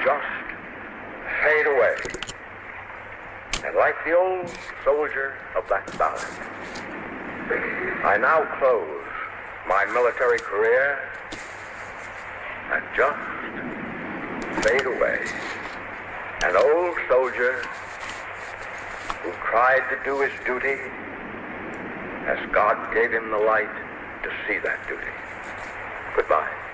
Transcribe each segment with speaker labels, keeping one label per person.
Speaker 1: just fade away. And like the old soldier of that ballad, I now close my military career and just fade away. An old soldier who tried to do his duty as God gave him the light to see that duty. Goodbye.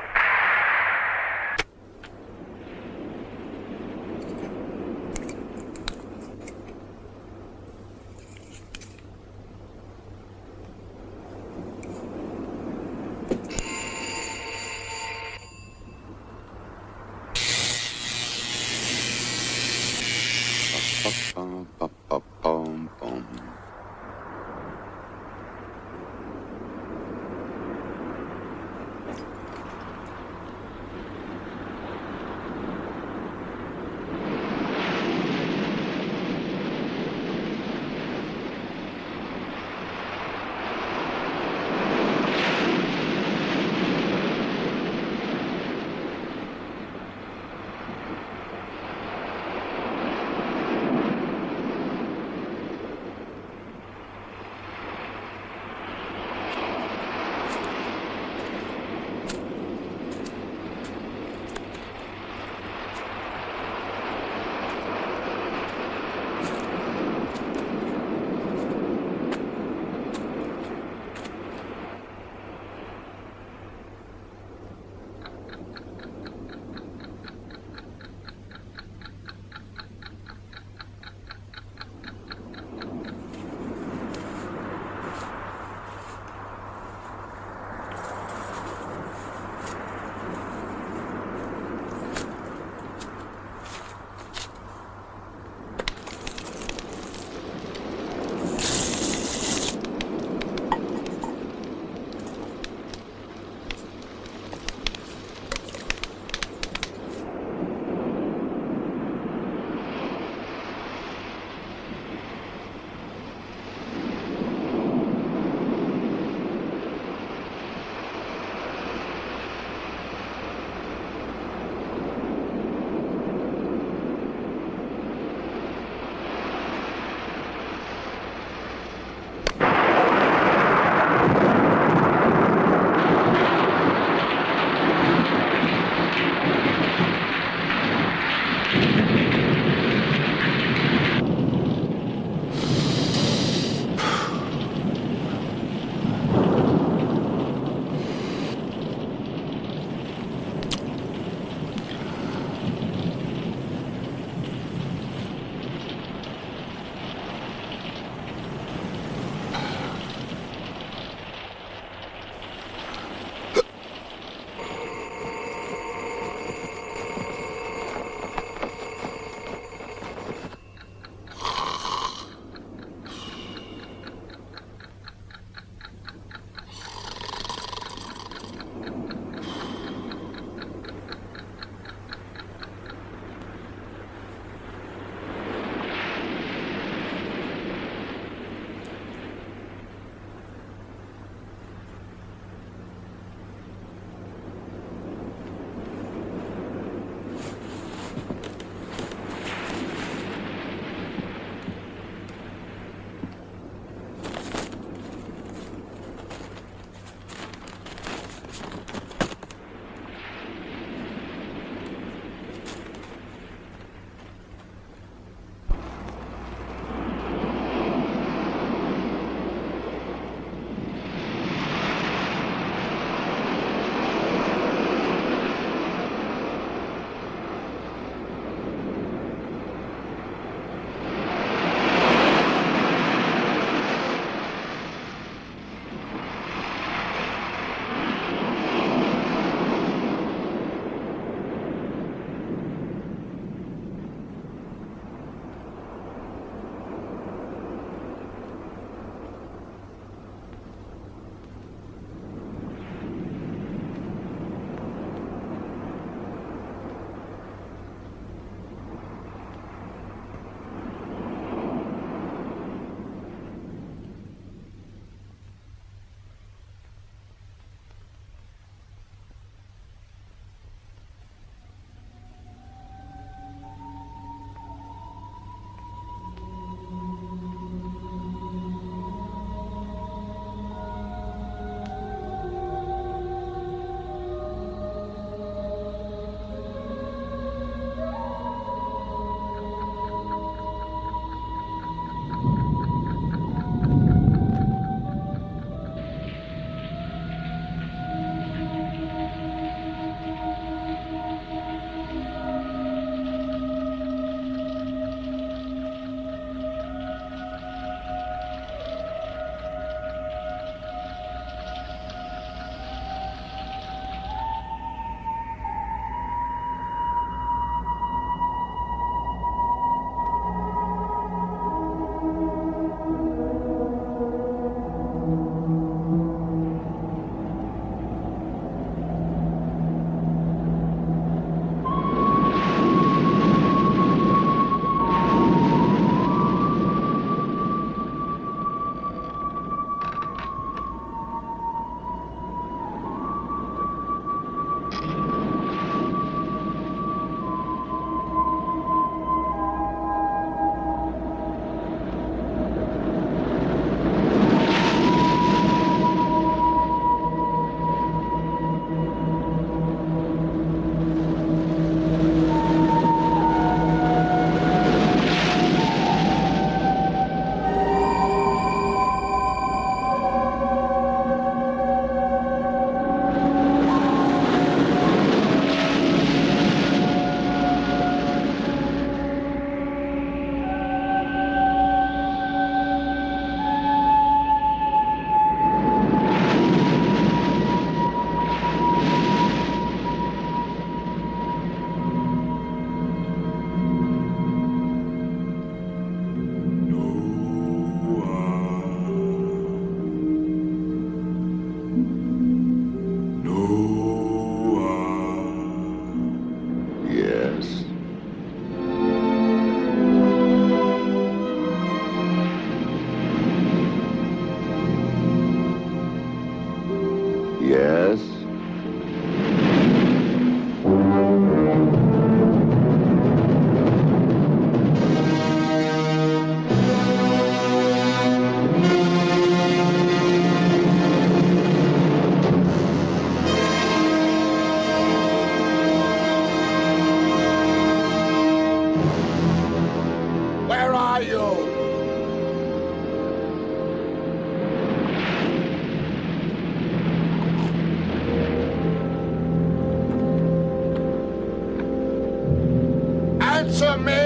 Speaker 2: Answer me!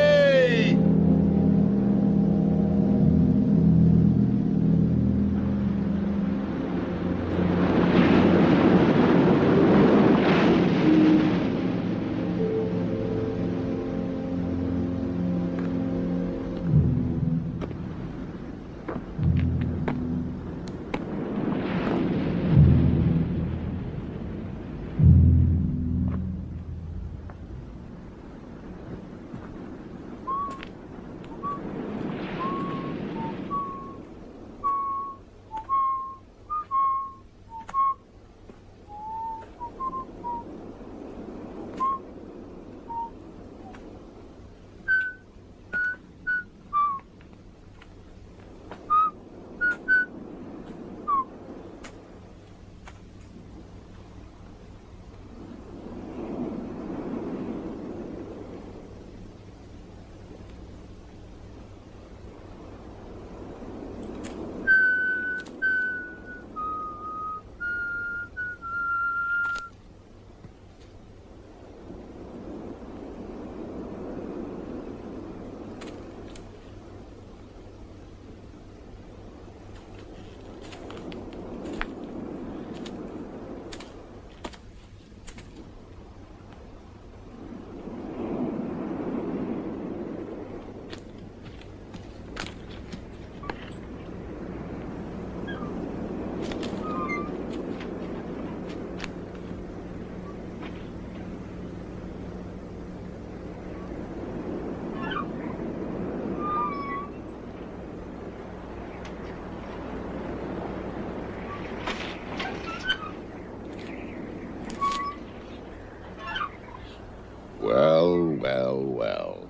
Speaker 3: Well, well, well.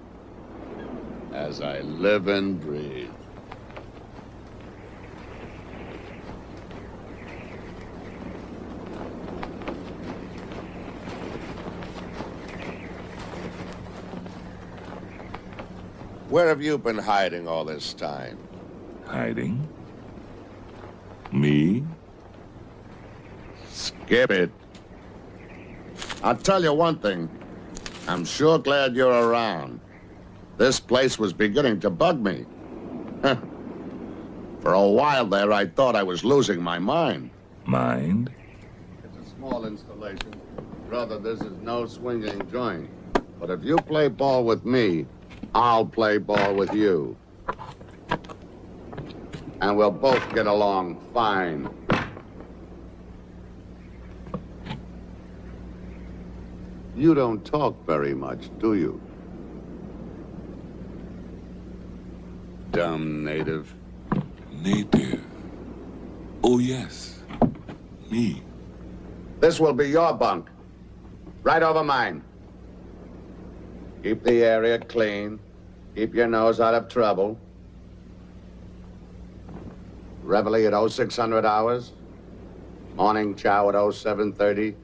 Speaker 3: As I live and breathe. Where have you been hiding all this time?
Speaker 4: Hiding? Me?
Speaker 3: Skip it. I'll tell you one thing. I'm sure glad you're around. This place was beginning to bug me. For a while there, I thought I was losing my mind.
Speaker 4: Mind?
Speaker 3: It's a small installation. Brother, this is no swinging joint. But if you play ball with me, I'll play ball with you. And we'll both get along fine. You don't talk very much, do you? Dumb native.
Speaker 4: Native. Oh, yes. Me.
Speaker 3: This will be your bunk. Right over mine. Keep the area clean. Keep your nose out of trouble. Reveille at 0600 hours. Morning chow at 0730.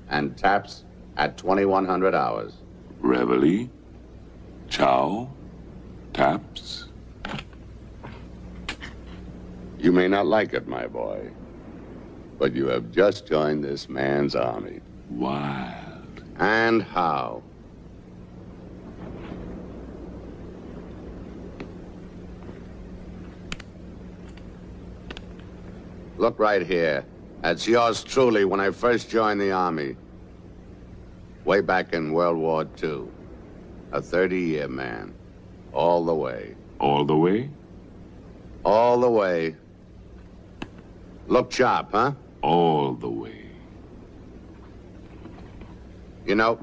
Speaker 3: And taps at 2100 hours.
Speaker 4: Reveille? Chow? Taps?
Speaker 3: You may not like it, my boy, but you have just joined this man's army.
Speaker 4: Wild.
Speaker 3: And how? Look right here. That's yours truly when I first joined the Army. Way back in World War II. A 30-year man. All the way.
Speaker 4: All the way?
Speaker 3: All the way. Look sharp, huh?
Speaker 4: All the way.
Speaker 3: You know,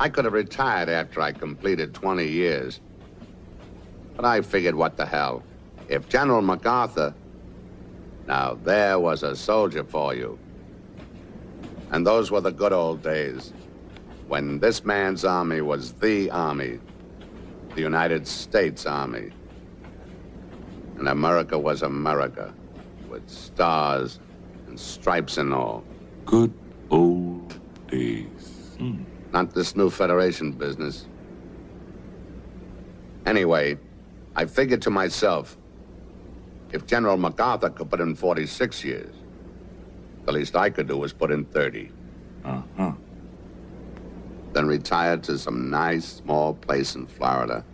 Speaker 3: I could have retired after I completed 20 years. But I figured, what the hell? If General MacArthur... Now, there was a soldier for you. And those were the good old days, when this man's army was the army, the United States Army. And America was America, with stars and stripes and all.
Speaker 4: Good old days.
Speaker 3: Not this new Federation business. Anyway, I figured to myself, if General MacArthur could put in 46 years, the least I could do was put in 30.
Speaker 4: Uh-huh.
Speaker 3: then retired to some nice small place in Florida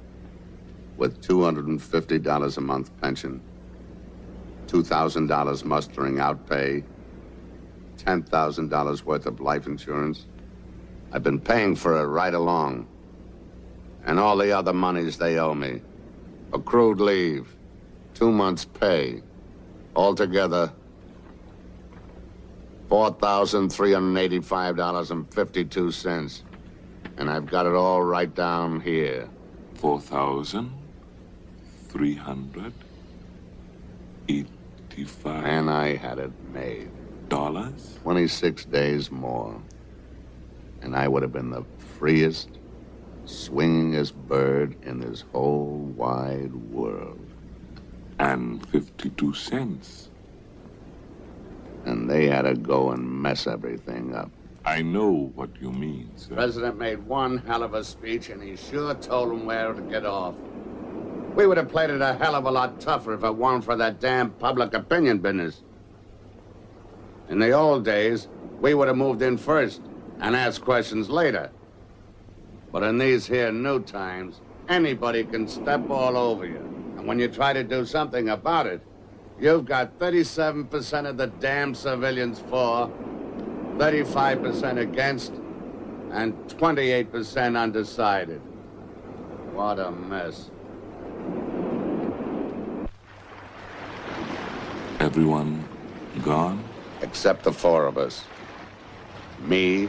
Speaker 3: with $250 a month pension, $2,000 mustering out pay, $10,000 worth of life insurance. I've been paying for it right along. And all the other monies they owe me. Accrued leave, 2 months' pay. Altogether, $4,385.52. And I've got it all right down here.
Speaker 4: 4,385.
Speaker 3: And I had it made.
Speaker 4: Dollars?
Speaker 3: 26 days more. And I would have been the freest, swingingest bird in this whole wide world.
Speaker 4: And 52 cents.
Speaker 3: And they had to go and mess everything up.
Speaker 4: I know what you mean, sir.
Speaker 3: The president made one hell of a speech, and he sure told them where to get off. We would have played it a hell of a lot tougher if it weren't for that damn public opinion business. In the old days, we would have moved in first and asked questions later. But in these here new times, anybody can step all over you. And when you try to do something about it, you've got 37% of the damn civilians for, 35% against, and 28% undecided. What a mess.
Speaker 4: Everyone gone?
Speaker 3: Except the four of us. Me,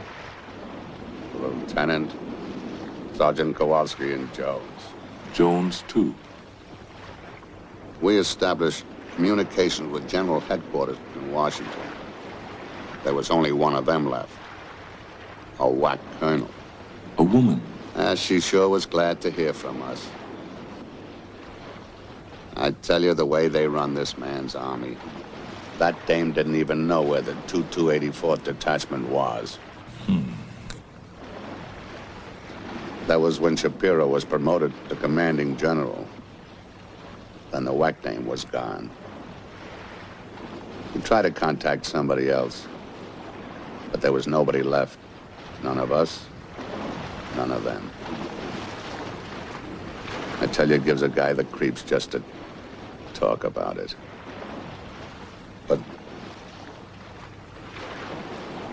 Speaker 3: the Lieutenant, Sergeant Kowalski, and Jones.
Speaker 4: Jones, too.
Speaker 3: We established communication with General Headquarters in Washington. There was only one of them left. A whack colonel.
Speaker 4: A woman.
Speaker 3: She sure was glad to hear from us. I tell you, the way they run this man's army, that dame didn't even know where the 2284th Detachment was. That was when Shapiro was promoted to commanding general. Then the whack dame was gone. We tried to contact somebody else, but there was nobody left. None of us, none of them. I tell you, it gives a guy the creeps just to talk about it. But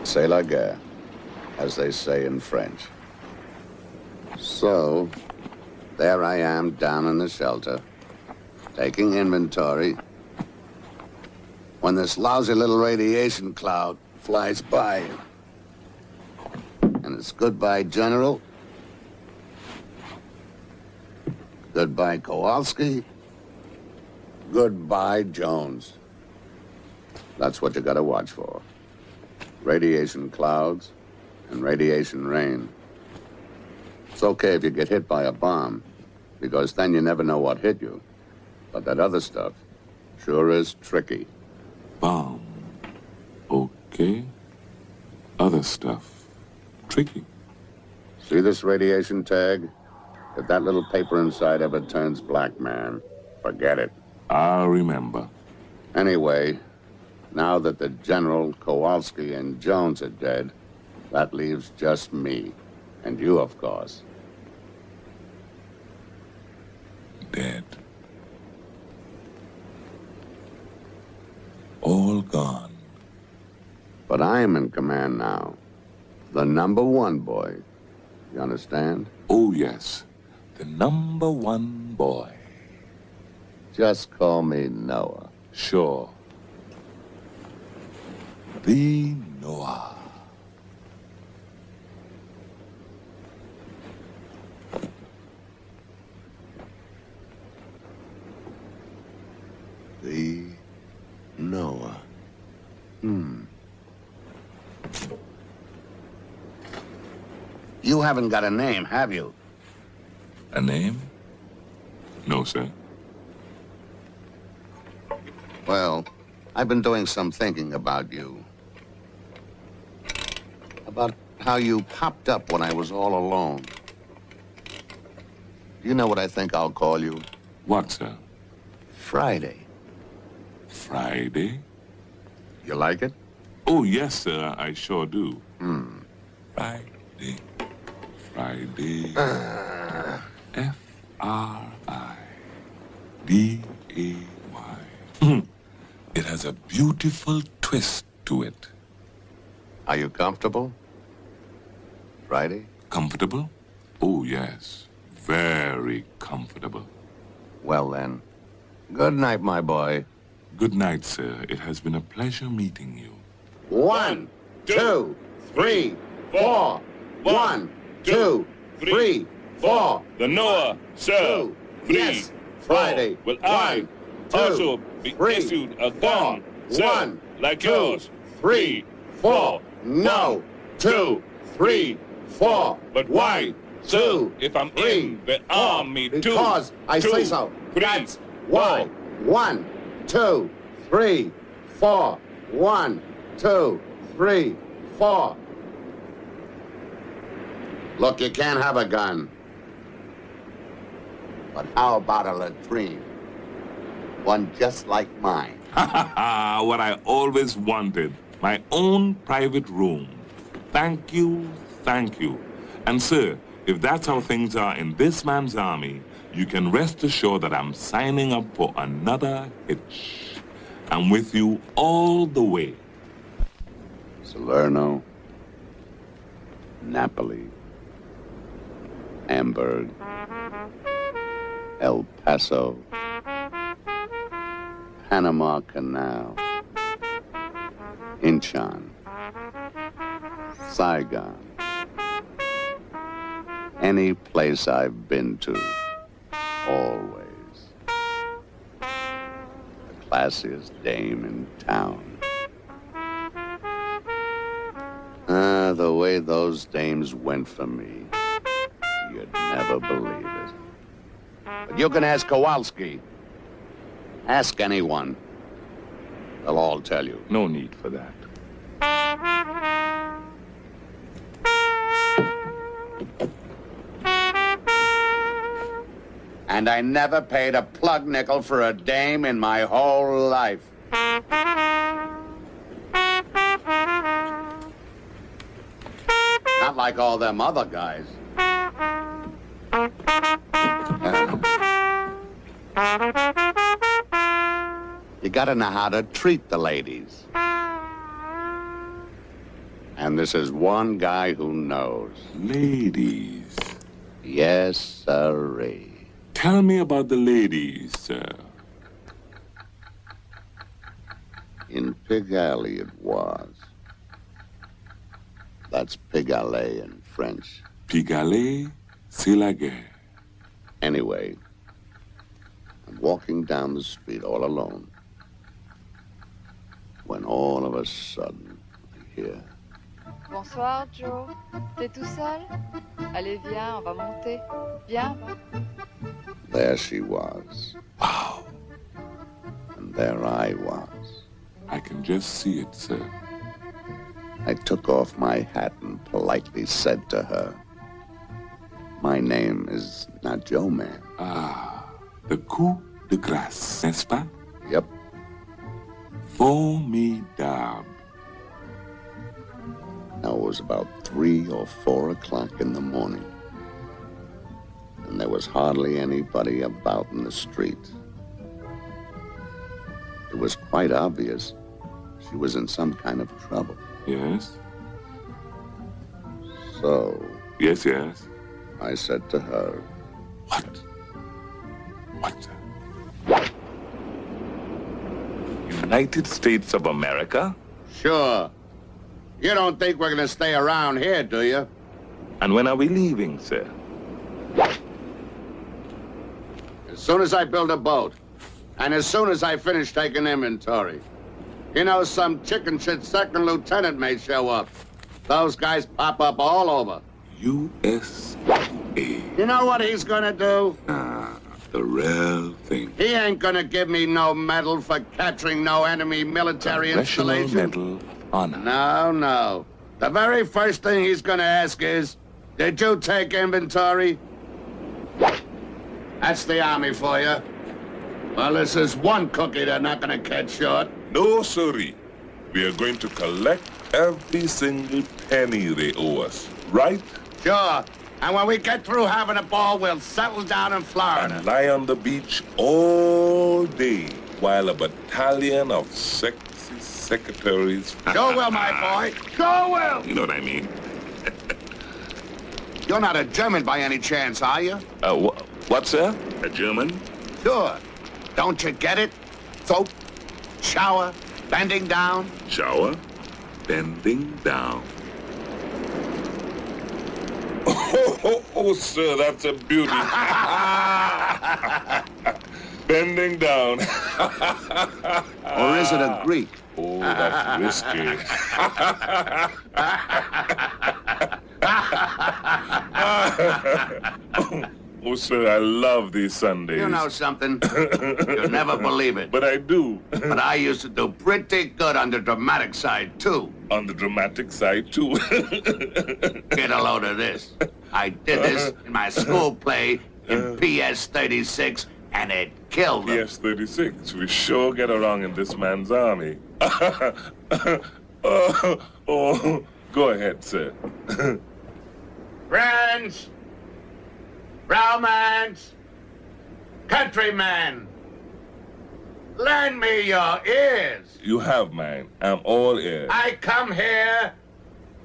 Speaker 3: c'est la guerre, as they say in French. So, there I am down in the shelter, taking inventory, when this lousy little radiation cloud flies by. And it's goodbye, General. Goodbye, Kowalski. Goodbye, Jones. That's what you gotta watch for. Radiation clouds and radiation rain. It's okay if you get hit by a bomb, because then you never know what hit you. But that other stuff sure is tricky.
Speaker 4: Bomb. Okay. Other stuff. Tricky.
Speaker 3: See this radiation tag? If that little paper inside ever turns black, man, forget it.
Speaker 4: I'll remember.
Speaker 3: Anyway, now that the General, Kowalski, and Jones are dead, that leaves just me. And you, of course.
Speaker 4: Dead. All gone.
Speaker 3: But I'm in command now. The #1 boy. You understand?
Speaker 4: Oh, yes. The #1 boy.
Speaker 3: Just call me Noah.
Speaker 4: Sure. The Noah.
Speaker 3: The Noah. You haven't got a name, have you?
Speaker 4: A name? No, sir.
Speaker 3: Well, I've been doing some thinking about you. About how you popped up when I was all alone. Do you know what I think I'll call you?
Speaker 4: What, sir?
Speaker 3: Friday.
Speaker 4: Friday?
Speaker 3: You like it?
Speaker 4: Oh, yes, sir. I sure do. Friday. Friday. F-R-I-D-A-Y. It has a beautiful twist to it.
Speaker 3: Are you comfortable? Friday?
Speaker 4: Comfortable? Oh, yes. Very comfortable.
Speaker 3: Well then, good night, my boy.
Speaker 4: Good night, sir. It has been a pleasure meeting you.
Speaker 3: 1, 2, 3, 4. 1, 2, 3, 4.
Speaker 2: The Noah shall free.
Speaker 3: Yes, Friday.
Speaker 2: Will I
Speaker 3: 1, 2,
Speaker 2: also be
Speaker 3: 3,
Speaker 2: issued a gun,
Speaker 3: 4.
Speaker 2: sir,
Speaker 3: 1,
Speaker 2: like
Speaker 3: 2,
Speaker 2: yours?
Speaker 3: 3, 4. No. 2, 3, 4.
Speaker 2: But
Speaker 3: 1,
Speaker 2: why,
Speaker 3: 2,
Speaker 2: if I'm
Speaker 3: 3,
Speaker 2: in the
Speaker 3: 4.
Speaker 2: army,
Speaker 3: Because I say so.
Speaker 2: 3,
Speaker 3: That's why. 1, 2, 3, 4. 1, 2, 3, 4. Look, you can't have a gun. But how about a latrine? One just like mine.
Speaker 4: What I always wanted. My own private room. Thank you, thank you. And sir, if that's how things are in this man's army, you can rest assured that I'm signing up for another hitch. I'm with you all the way.
Speaker 3: Salerno, Napoli, Hamburg, El Paso, Panama Canal, Incheon, Saigon. Any place I've been to, always. The classiest dame in town. The way those dames went for me, you'd never believe it. But you can ask Kowalski. Ask anyone. They'll all tell you.
Speaker 4: No need for that.
Speaker 3: And I never paid a plug nickel for a dame in my whole life. Not like all them other guys. You gotta know how to treat the ladies. And this is one guy who knows.
Speaker 4: Ladies.
Speaker 3: Yes, sirree.
Speaker 4: Tell me about the ladies, sir.
Speaker 3: In Pig Alley it was. That's Pig Alley in French.
Speaker 4: Pigalle, c'est la guerre.
Speaker 3: Anyway, I'm walking down the street all alone when all of a sudden I hear,
Speaker 5: Bonsoir, Joe. T'es tout seul? Allez, viens, on va monter. Viens, va.
Speaker 3: there she was.
Speaker 4: Wow.
Speaker 3: And there I was.
Speaker 4: I can just see it, sir.
Speaker 3: I took off my hat and politely said to her, my name is not Joe, ma'am.
Speaker 4: Ah, the coup de grâce, n'est-ce pas?
Speaker 3: Yep.
Speaker 4: Formidable.
Speaker 3: Now it was about 3 or 4 o'clock in the morning, and there was hardly anybody about in the street. It was quite obvious she was in some kind of trouble.
Speaker 4: Yes?
Speaker 3: So
Speaker 4: Yes, yes.
Speaker 3: I said to her,
Speaker 4: What? What? United States of America?
Speaker 3: sure. You don't think we're gonna stay around here, do you?
Speaker 4: And when are we leaving, sir?
Speaker 3: As soon as I build a boat, and as soon as I finish taking inventory. You know, some chicken shit second lieutenant may show up. Those guys pop up all over.
Speaker 4: USA.
Speaker 3: You know what he's gonna do?
Speaker 4: The real thing.
Speaker 3: He ain't gonna give me no medal for capturing no enemy military
Speaker 4: Congressional
Speaker 3: installation.
Speaker 4: Medal Honor.
Speaker 3: No, no. The very first thing he's gonna ask is, did you take inventory? That's the Army for you. Well, this is one cookie they're not gonna catch short.
Speaker 6: No, sirree. We are going to collect every single penny they owe us, right?
Speaker 3: Sure. And when we get through having a ball, we'll settle down in Florida.
Speaker 6: And lie on the beach all day while a battalion of sexy secretaries...
Speaker 3: Go well, my boy. Go well.
Speaker 6: You know what I mean?
Speaker 3: You're not a German by any chance, are you?
Speaker 6: What, sir? A German?
Speaker 3: Sure. Don't you get it? Soap, shower, bending down.
Speaker 6: Shower, bending down. Oh, sir, that's a beauty. Bending down.
Speaker 3: Or is it a Greek?
Speaker 6: Oh, that's risky. Oh, sir, I love these Sundays.
Speaker 3: You know something? You'll never believe it.
Speaker 6: But I do.
Speaker 3: But I used to do pretty good on the dramatic side, too.
Speaker 6: On the dramatic side, too.
Speaker 3: Get a load of this. I did this in my school play in PS 36, and it killed them.
Speaker 6: PS 36. We sure get along in this man's army. Go ahead, sir.
Speaker 3: Friends, romance, countrymen, lend me your ears.
Speaker 6: You have mine. I'm all ears.
Speaker 3: I come here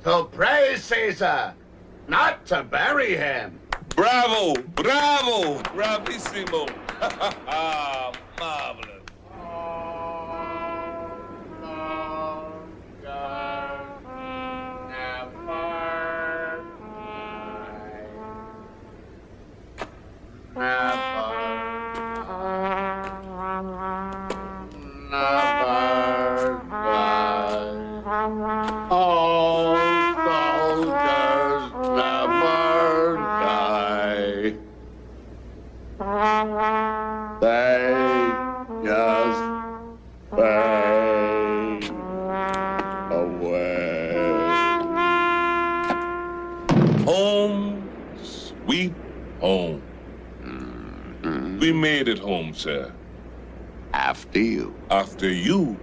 Speaker 3: to praise Caesar, not to bury him.
Speaker 6: Bravo! Bravo! Bravissimo! Marvelous. Home, sweet home. We made it home, sir.
Speaker 3: After you.
Speaker 6: After you,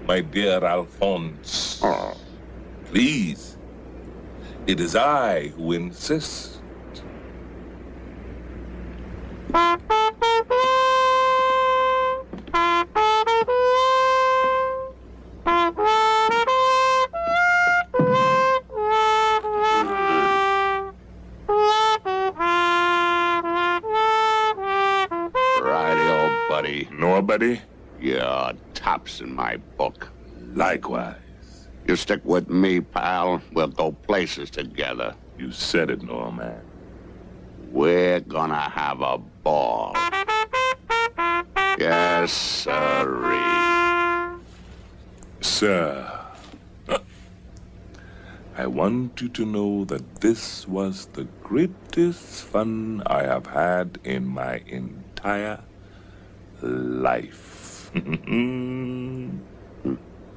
Speaker 6: my dear Alphonse.
Speaker 3: Oh.
Speaker 6: Please, it is I who insist. Nobody?
Speaker 3: You're tops in my book.
Speaker 6: Likewise.
Speaker 3: You stick with me, pal. We'll go places together.
Speaker 6: You said it, Norman.
Speaker 3: We're gonna have a ball. Yes, sirree.
Speaker 6: Sir, I want you to know that this was the greatest fun I have had in my entire life. And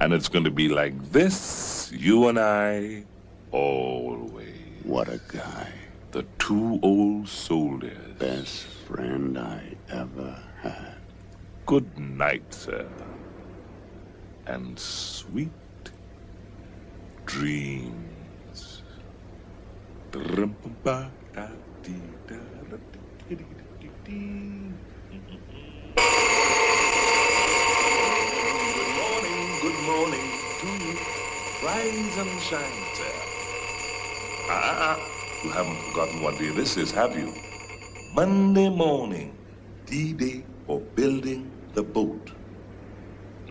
Speaker 6: it's going to be like this, you and I, always.
Speaker 3: What a guy.
Speaker 6: The two old soldiers.
Speaker 3: Best friend I ever had.
Speaker 6: Good night, sir. And sweet dreams. Good morning to you. Rise and shine, sir. You haven't forgotten what day this is, have you? Monday morning, D-Day for building the boat.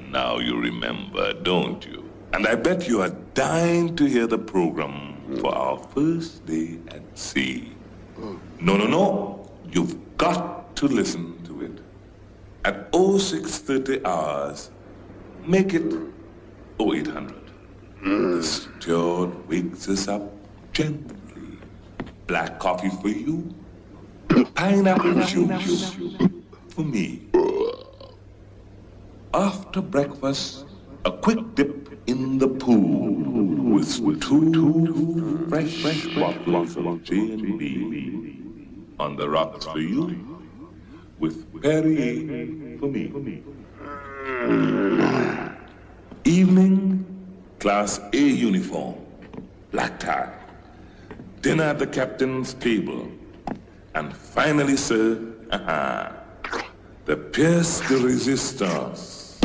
Speaker 6: Now you remember, don't you? And I bet you are dying to hear the program for our first day at sea. No. You've got to listen to it. At 0630 hours, make it 0800. The steward wakes us up gently. Black coffee for you. Pineapple juice for me. After breakfast, a quick dip in the pool with two fresh bottles of J&B. On the rocks for you, with Perrier for me. Evening, Class A uniform, black tie. dinner at the captain's table. And finally, sir, the pièce de résistance.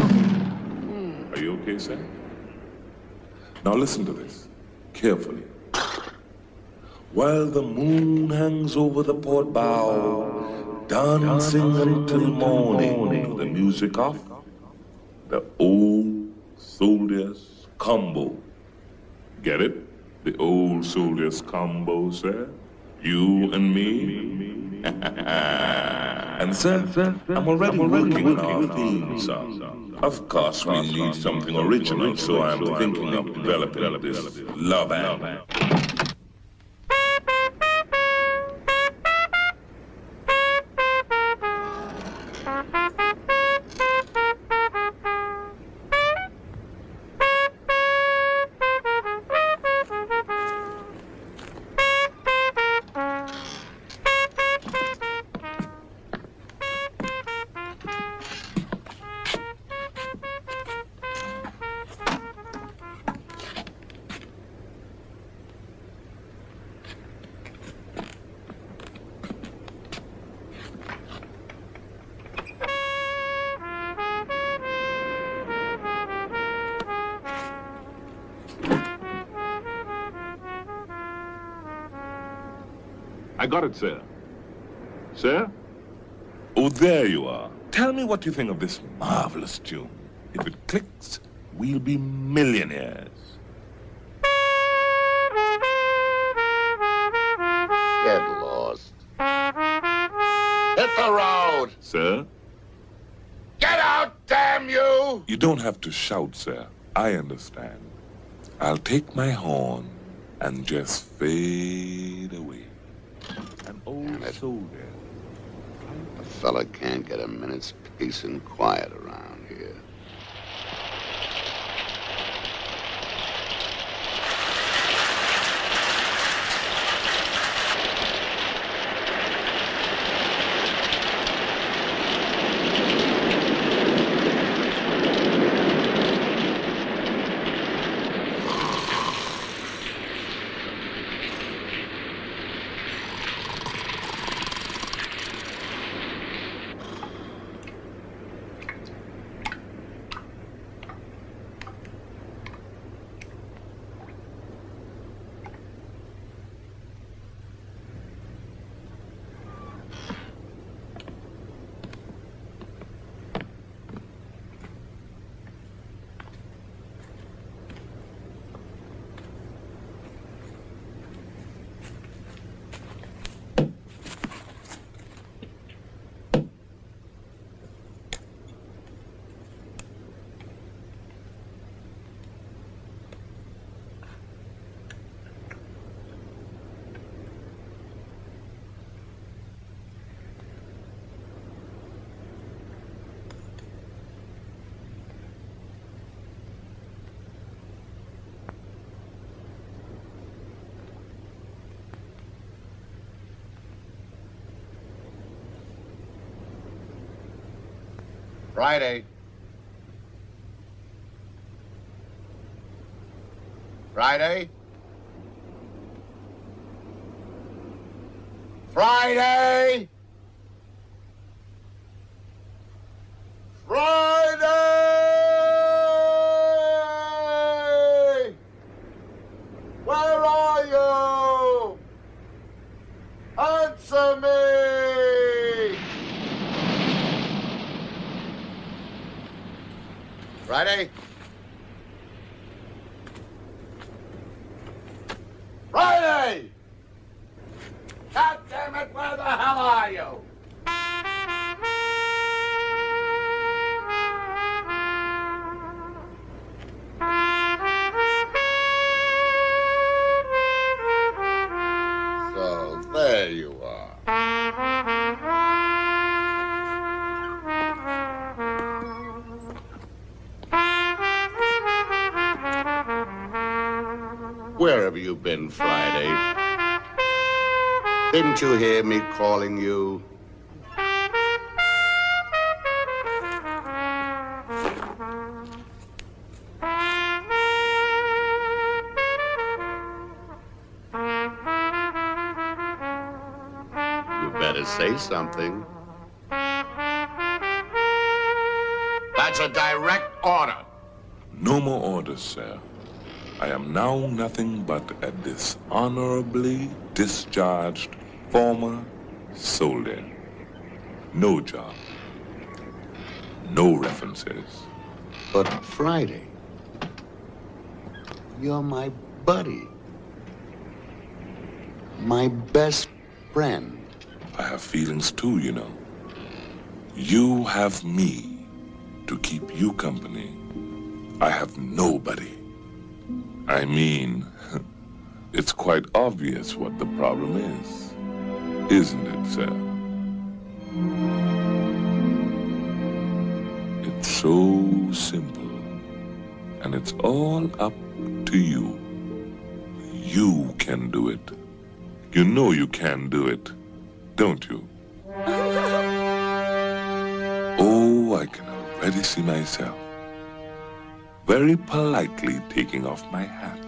Speaker 6: Are you okay, sir? Now listen to this carefully. While the moon hangs over the port bow, dancing until morning to the music of the Old Soldiers Combo. Get it? The Old Soldiers Combo, sir? You and me? And sir, I'm already working on our theme song. Of course, we need something original, so I'm thinking of developing this love anthem.
Speaker 4: I got it, sir. Sir?
Speaker 6: Oh, there you are. Tell me what you think of this marvelous tune. If it clicks, we'll be millionaires.
Speaker 3: Get lost. Hit the road!
Speaker 4: Sir?
Speaker 3: Get out, damn you!
Speaker 6: You don't have to shout, sir. I understand. I'll take my horn and just fade away. An old soldier.
Speaker 3: A fella can't get a minute's peace and quiet around here. Friday. Friday? Friday! Friday! Where are you? Answer me! Friday? Friday! God damn it, where the hell are you? So, there you are. Where have you been, Friday? Didn't you hear me calling you? Say something. That's a direct order.
Speaker 6: No more orders, sir. I am now nothing but a dishonorably discharged former soldier. No job. No references.
Speaker 3: But Friday, you're my buddy. My best friend.
Speaker 6: I have feelings too, you know. You have me to keep you company. I have nobody. I mean, it's quite obvious what the problem is, isn't it, sir? It's so simple, and it's all up to you. You can do it. You know you can do it, don't you? Oh, I can already see myself very politely taking off my hat.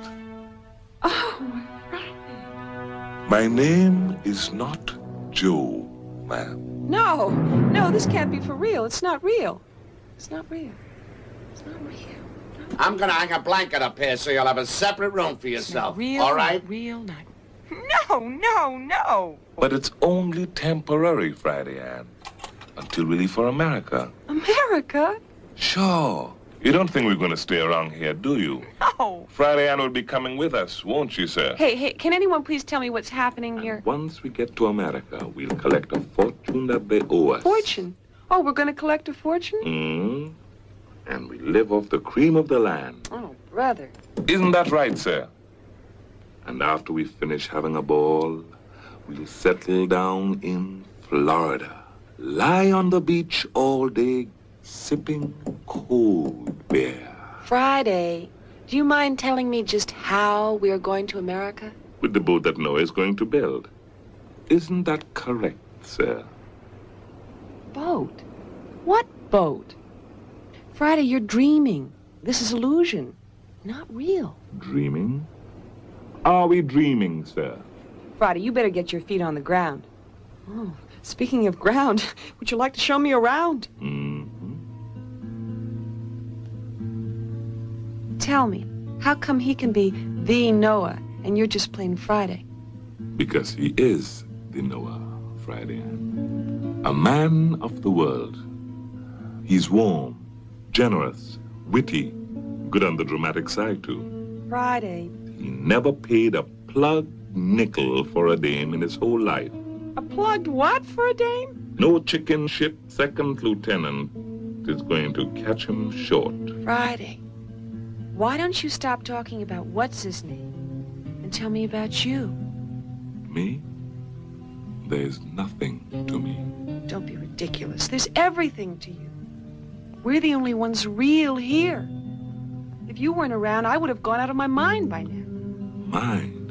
Speaker 7: Oh, right.
Speaker 6: My name is not Joe, ma'am.
Speaker 7: No, this can't be for real. It's not real. It's not real. It's not real.
Speaker 3: I'm gonna hang a blanket up here so you'll have a separate room for yourself.
Speaker 7: Real,
Speaker 3: all right?
Speaker 7: Real, not. No.
Speaker 6: But it's only temporary, Friday Ann, until we leave for America.
Speaker 7: America?
Speaker 6: Sure. You don't think we're going to stay around here, do you?
Speaker 7: No.
Speaker 6: Friday Ann will be coming with us, won't she, sir?
Speaker 7: Hey, can anyone please tell me what's happening here?
Speaker 6: Once we get to America, we'll collect a fortune that they owe us.
Speaker 7: Fortune? Oh, we're going to collect a fortune?
Speaker 6: And we live off the cream of the land.
Speaker 7: Oh, brother.
Speaker 6: Isn't that right, sir? And after we finish having a ball, we'll settle down in Florida. Lie on the beach all day, sipping cold beer.
Speaker 7: Friday, do you mind telling me just how we're going to America?
Speaker 6: With the boat that Noah is going to build. Isn't that correct, sir?
Speaker 7: Boat? What boat? Friday, you're dreaming. This is illusion, not real.
Speaker 6: Dreaming? Are we dreaming, sir?
Speaker 7: Friday, you better get your feet on the ground. Oh, speaking of ground, would you like to show me around? Tell me, how come he can be the Noah and you're just plain Friday?
Speaker 6: Because he is the Noah, Friday Ann. A man of the world. He's warm, generous, witty, good on the dramatic side, too.
Speaker 7: Friday.
Speaker 6: He never paid a plugged nickel for a dame in his whole life.
Speaker 7: A plugged what for a dame?
Speaker 6: No chicken shit second lieutenant is going to catch him short.
Speaker 7: Friday. Why don't you stop talking about what's his name and tell me about you?
Speaker 6: Me? There's nothing to me.
Speaker 7: Don't be ridiculous. There's everything to you. We're the only ones real here. If you weren't around, I would have gone out of my mind by now.
Speaker 6: Mind?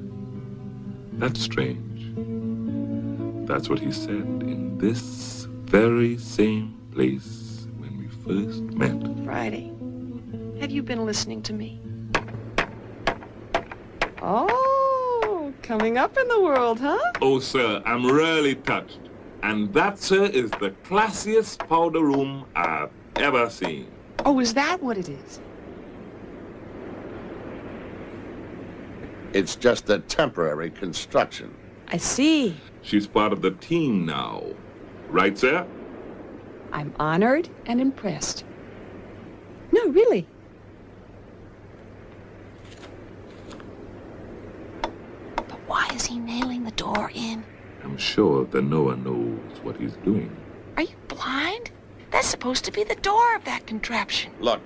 Speaker 6: That's strange. That's what he said in this very same place when we first met.
Speaker 7: Friday, have you been listening to me? Oh, coming up in the world, huh?
Speaker 4: Oh, sir, I'm really touched. And that, sir, is the classiest powder room I've ever seen.
Speaker 7: Oh, is that what it is?
Speaker 3: It's just a temporary construction.
Speaker 7: I see.
Speaker 4: She's part of the team now. Right, sir?
Speaker 7: I'm honored and impressed. No, really. But why is he nailing the door in?
Speaker 6: I'm sure that Noah knows what he's doing.
Speaker 7: Are you blind? That's supposed to be the door of that contraption.
Speaker 3: Look,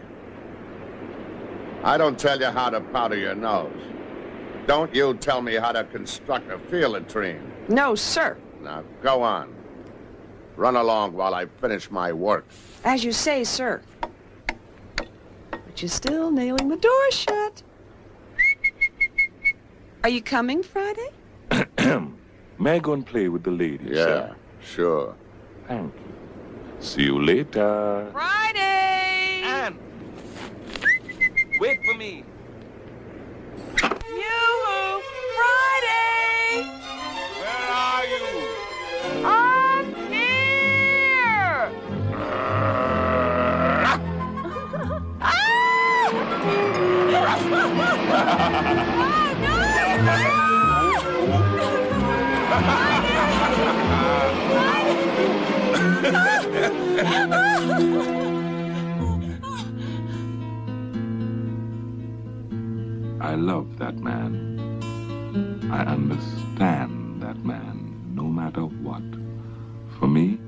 Speaker 3: I don't tell you how to powder your nose. Don't you tell me how to construct a field latrine.
Speaker 7: No, sir.
Speaker 3: Now, go on. Run along while I finish my work.
Speaker 7: As you say, sir. But you're still nailing the door shut. Are you coming Friday?
Speaker 6: May I go and play with the ladies,
Speaker 3: Yeah,
Speaker 6: sir?
Speaker 3: sure.
Speaker 6: Thank you. See you later.
Speaker 7: Friday!
Speaker 8: Anne! Wait for me.
Speaker 7: You! Friday!
Speaker 4: Where are you?
Speaker 7: I'm
Speaker 4: I love that man. I understand that man, no matter what. For me,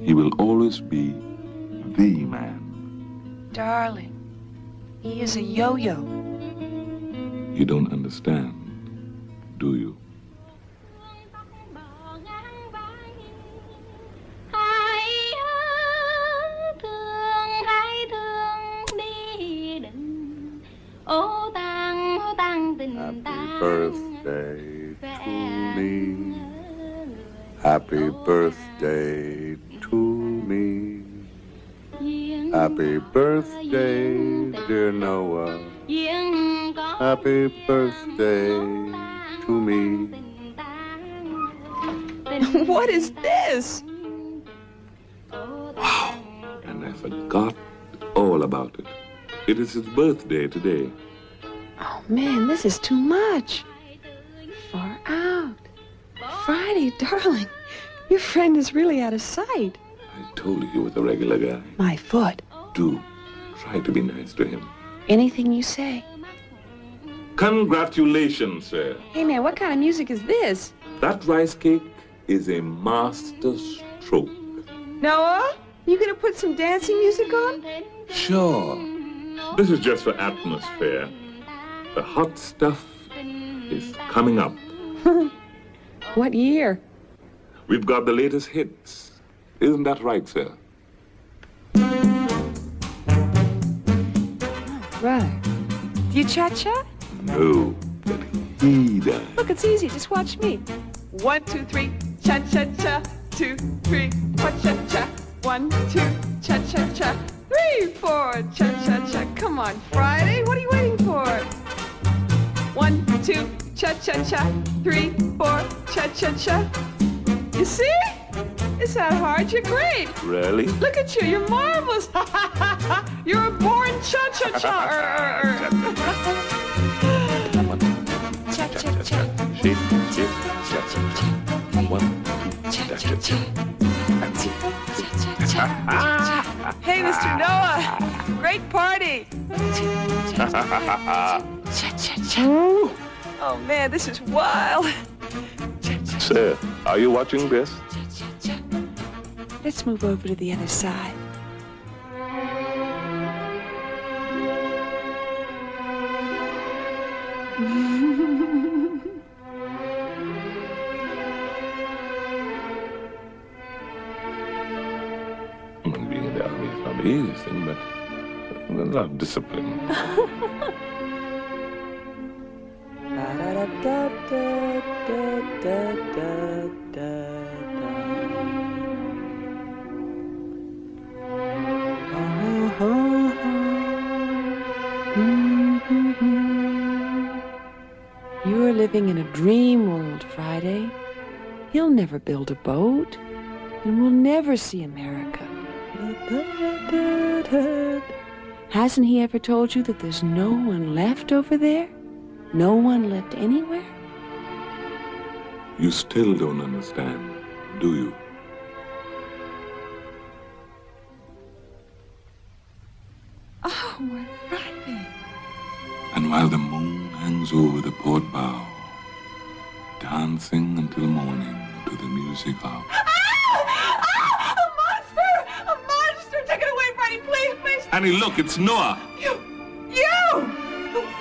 Speaker 4: he will always be the man.
Speaker 7: Darling, he is a yo-yo.
Speaker 4: You don't understand, do you?
Speaker 3: Happy birthday to me. Happy birthday, dear Noah. Happy birthday to me.
Speaker 7: What is this?
Speaker 4: Wow, and I forgot all about it. It is his birthday today.
Speaker 7: Oh, man, this is too much. Far out. Friday, darling, your friend is really out of sight.
Speaker 4: I told you he was a regular guy.
Speaker 7: My foot.
Speaker 4: Do try to be nice to him.
Speaker 7: Anything you say.
Speaker 4: Congratulations, sir.
Speaker 7: Hey, man, what kind of music is this?
Speaker 4: That rice cake is a master stroke.
Speaker 7: Noah, you gonna put some dancing music on?
Speaker 4: Sure. This is just for atmosphere. The hot stuff is coming up.
Speaker 7: What year?
Speaker 4: We've got the latest hits. Isn't that right, sir?
Speaker 7: Right. Do you cha-cha?
Speaker 4: No, but he does.
Speaker 7: Look, it's easy. Just watch me. 1, 2, 3, cha-cha-cha. 2, 3, cha-cha-cha. 1, 2, cha-cha-cha. 3, 4, cha-cha-cha. Come on, Friday. What are you waiting for? 1, 2, cha-cha-cha. 3, 4, cha-cha-cha. You see? It's not hard. You're great.
Speaker 4: Really?
Speaker 7: Look at you. You're marvelous. You're a born cha-cha-cha. Cha-cha-cha.
Speaker 4: Shake, shake, cha-cha-cha. 1, 2, cha-cha-cha.
Speaker 7: Hey, Mr. Noah. Great party. Oh, man, this is wild.
Speaker 4: Sir, are you watching this?
Speaker 7: Let's move over to the other side.
Speaker 4: Being in the army is not the easiest thing, but a lot of discipline.
Speaker 7: You're living in a dream world, Friday. He'll never build a boat, and we'll never see America. Hasn't he ever told you that there's no one left over there? No one left anywhere?
Speaker 4: You still don't understand, do you?
Speaker 7: Oh, my Friday.
Speaker 4: And while the moon hangs over the port bow, dancing until morning to the music of...
Speaker 7: A monster! Take it away, Friday, please, please!
Speaker 4: Annie, look, it's Noah.
Speaker 7: You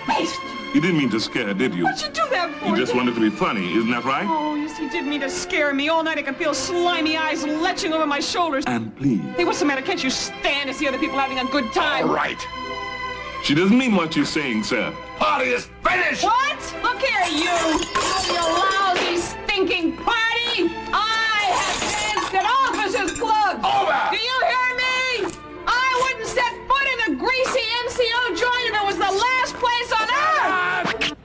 Speaker 7: beast!
Speaker 4: You didn't mean to scare, did you?
Speaker 7: What'd you do that for?
Speaker 4: You just wanted to be funny, isn't that right?
Speaker 7: Oh, yes, he didn't mean to scare me. All night I could feel slimy eyes leching over my shoulders.
Speaker 4: And please...
Speaker 7: Hey, what's the matter? Can't you stand to see other people having a good time?
Speaker 4: All right. She doesn't mean what she's saying, sir. Party is finished!
Speaker 7: What? Look here, you lousy, stinking party! I have danced at Officers Club!
Speaker 4: Over!
Speaker 7: Do you hear me? I wouldn't set foot in a greasy NCO joint if it was the last place on earth!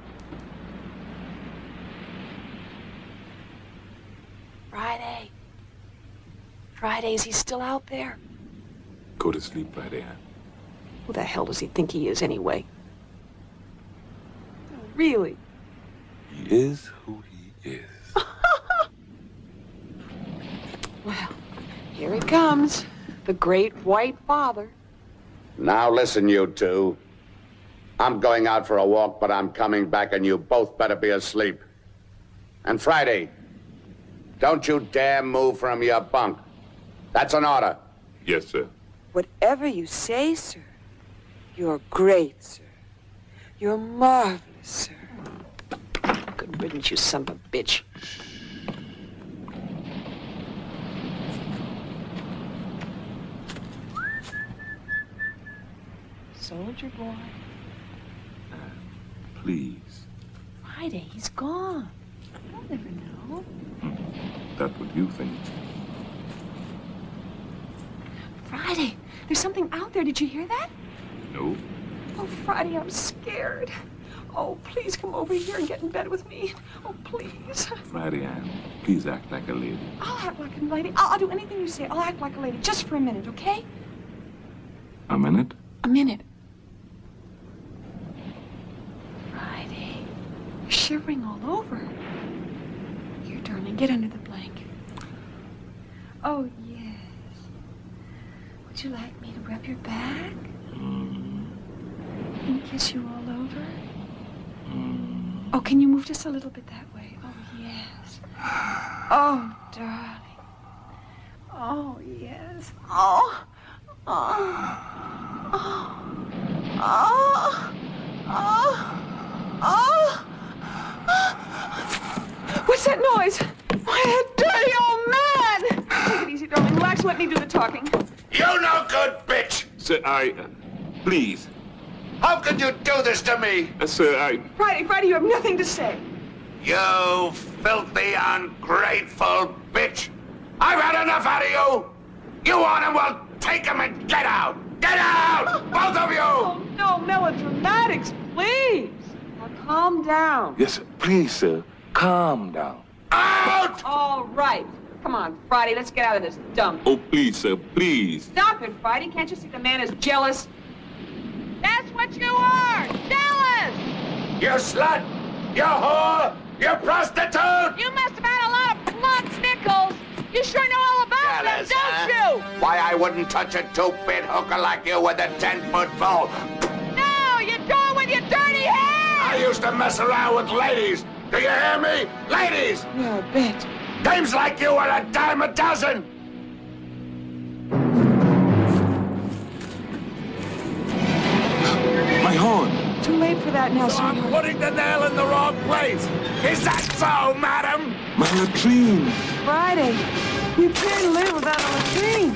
Speaker 7: Friday. Friday, is he still out there?
Speaker 4: Go to sleep, Friday, Ann.
Speaker 7: Who the hell does he think he is, anyway? Really?
Speaker 4: He is who he is.
Speaker 7: Well, Here he comes, the great white father.
Speaker 3: Now listen, you two. I'm going out for a walk, but I'm coming back, and you both better be asleep. And Friday, don't you dare move from your bunk. That's an order.
Speaker 4: Yes, sir.
Speaker 7: Whatever you say, sir. You're great, sir. You're marvelous, sir. Good riddance, you son of a bitch. Soldier boy.
Speaker 4: Please.
Speaker 7: Friday, he's gone. You'll never know.
Speaker 4: That's what you think.
Speaker 7: Friday, there's something out there. Did you hear that?
Speaker 4: No.
Speaker 7: Oh, Friday, I'm scared. Oh, please come over here and get in bed with me. Oh, please.
Speaker 4: Friday, Ann, please act like a lady.
Speaker 7: I'll act like a lady. I'll do anything you say. I'll act like a lady just for a minute, okay?
Speaker 4: A minute?
Speaker 7: A minute. Friday, you're shivering all over. Here, darling, get under the blanket. Oh, yes. Would you like me to rub your back? And kiss you all over? Oh, can you move just a little bit that way? Oh, yes. Oh, darling. Oh, yes. Oh. Oh. Oh. Oh. Oh. Oh. What's that noise? Why, that dirty old man! Take it easy, darling. Relax. Let me do the talking.
Speaker 3: You no good bitch!
Speaker 4: Sir, please.
Speaker 3: How could you do this to me?
Speaker 4: Sir,
Speaker 7: Friday, you have nothing to say.
Speaker 3: You filthy, ungrateful bitch! I've had enough out of you! You want him? Well, take him and get out! Get out! Both of you!
Speaker 7: Oh, no melodramatics, please. Now calm down.
Speaker 4: Yes, sir. Please, sir. Calm down.
Speaker 3: Out!
Speaker 7: All right. Come on, Friday, let's get out of this dump.
Speaker 4: Oh, please, sir. Please.
Speaker 7: Stop it, Friday. Can't you see the man is jealous? That's what you are! Jealous!
Speaker 3: You slut! You whore! You prostitute!
Speaker 5: You must have had a lot of blunt nickels. You sure know all about them, don't you?
Speaker 3: Why I wouldn't touch a two-bit hooker like you with a 10-foot pole.
Speaker 5: No, you do it with your dirty hands.
Speaker 3: I used to mess around with ladies. Do you hear me? Ladies!
Speaker 7: Yeah, I bet.
Speaker 3: Dames like you are a dime a dozen.
Speaker 4: My horn.
Speaker 7: Too late for that now,
Speaker 3: So I'm
Speaker 7: sweetheart.
Speaker 3: putting the nail in the wrong place. Is that so, madam?
Speaker 4: My latrine.
Speaker 7: Friday, you can't live without a latrine.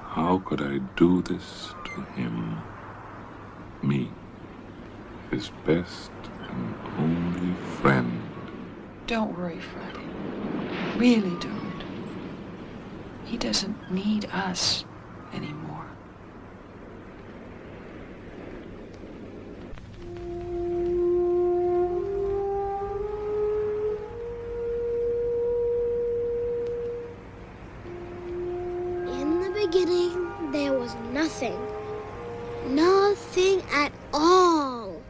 Speaker 4: How could I do this to him? Me, his best and only friend.
Speaker 7: Don't worry, Friday. Really don't. He doesn't need us anymore.
Speaker 9: In the beginning, there was nothing. Nothing at all.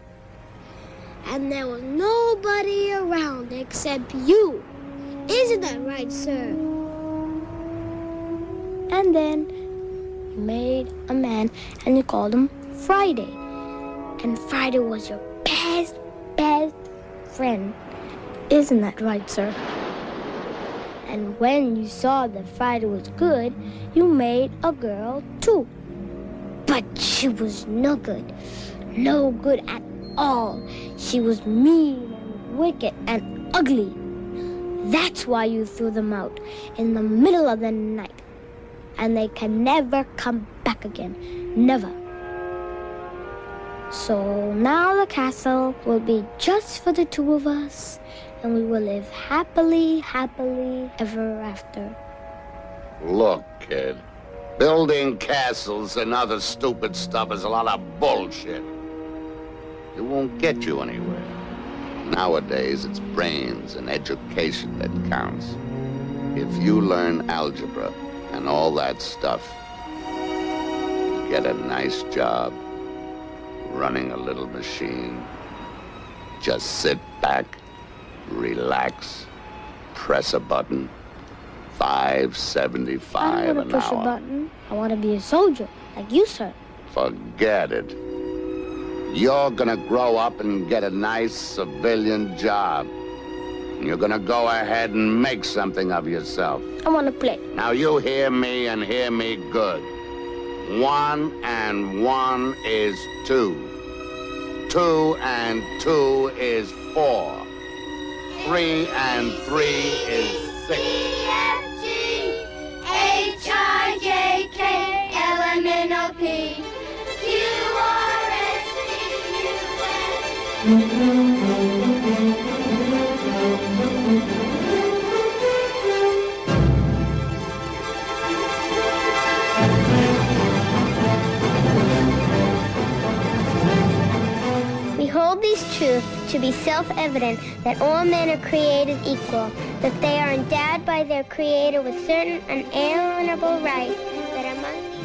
Speaker 9: And there was nobody around except you. Isn't that right, sir? And then you made a man and you called him Friday. And Friday was your best friend. Isn't that right, sir? And when you saw that Friday was good, you made a girl too. But she was no good. No good at all. She was mean and wicked and ugly. That's why you threw them out in the middle of the night. And they can never come back again. Never. So now the castle will be just for the two of us, and we will live happily, happily ever after.
Speaker 3: Look, kid, building castles and other stupid stuff is a lot of bullshit. It won't get you anywhere. Nowadays, it's brains and education that counts. If you learn algebra and all that stuff, you get a nice job running a little machine. Just sit back, relax, press a button. $5.75
Speaker 9: I don't want
Speaker 3: an
Speaker 9: to push a
Speaker 3: hour.
Speaker 9: button. I want to be a soldier, like you, sir.
Speaker 3: Forget it. You're gonna grow up and get a nice civilian job. You're gonna go ahead and make something of yourself.
Speaker 9: I want to play.
Speaker 3: Now you hear me and hear me good. 1 and 1 is 2. 2 and 2 is 4. 3 and 3 is 6.
Speaker 10: H-I-J-K-L-M-N-O-P
Speaker 9: We hold these truths to be self-evident that all men are created equal, that they are endowed by their Creator with certain unalienable rights, that among these...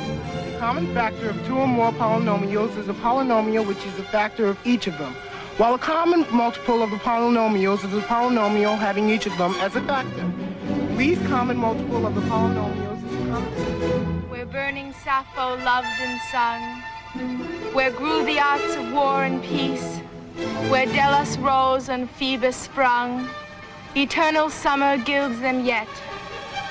Speaker 11: The common factor of two or more polynomials is a polynomial which is a factor of each of them, while a common multiple of the polynomials is a polynomial having each of them as a factor. The least common multiple of the polynomials is a common...
Speaker 5: Where burning Sappho loved and sung, where grew the arts of war and peace, where Delos rose and Phoebus sprung, eternal summer gilds them yet,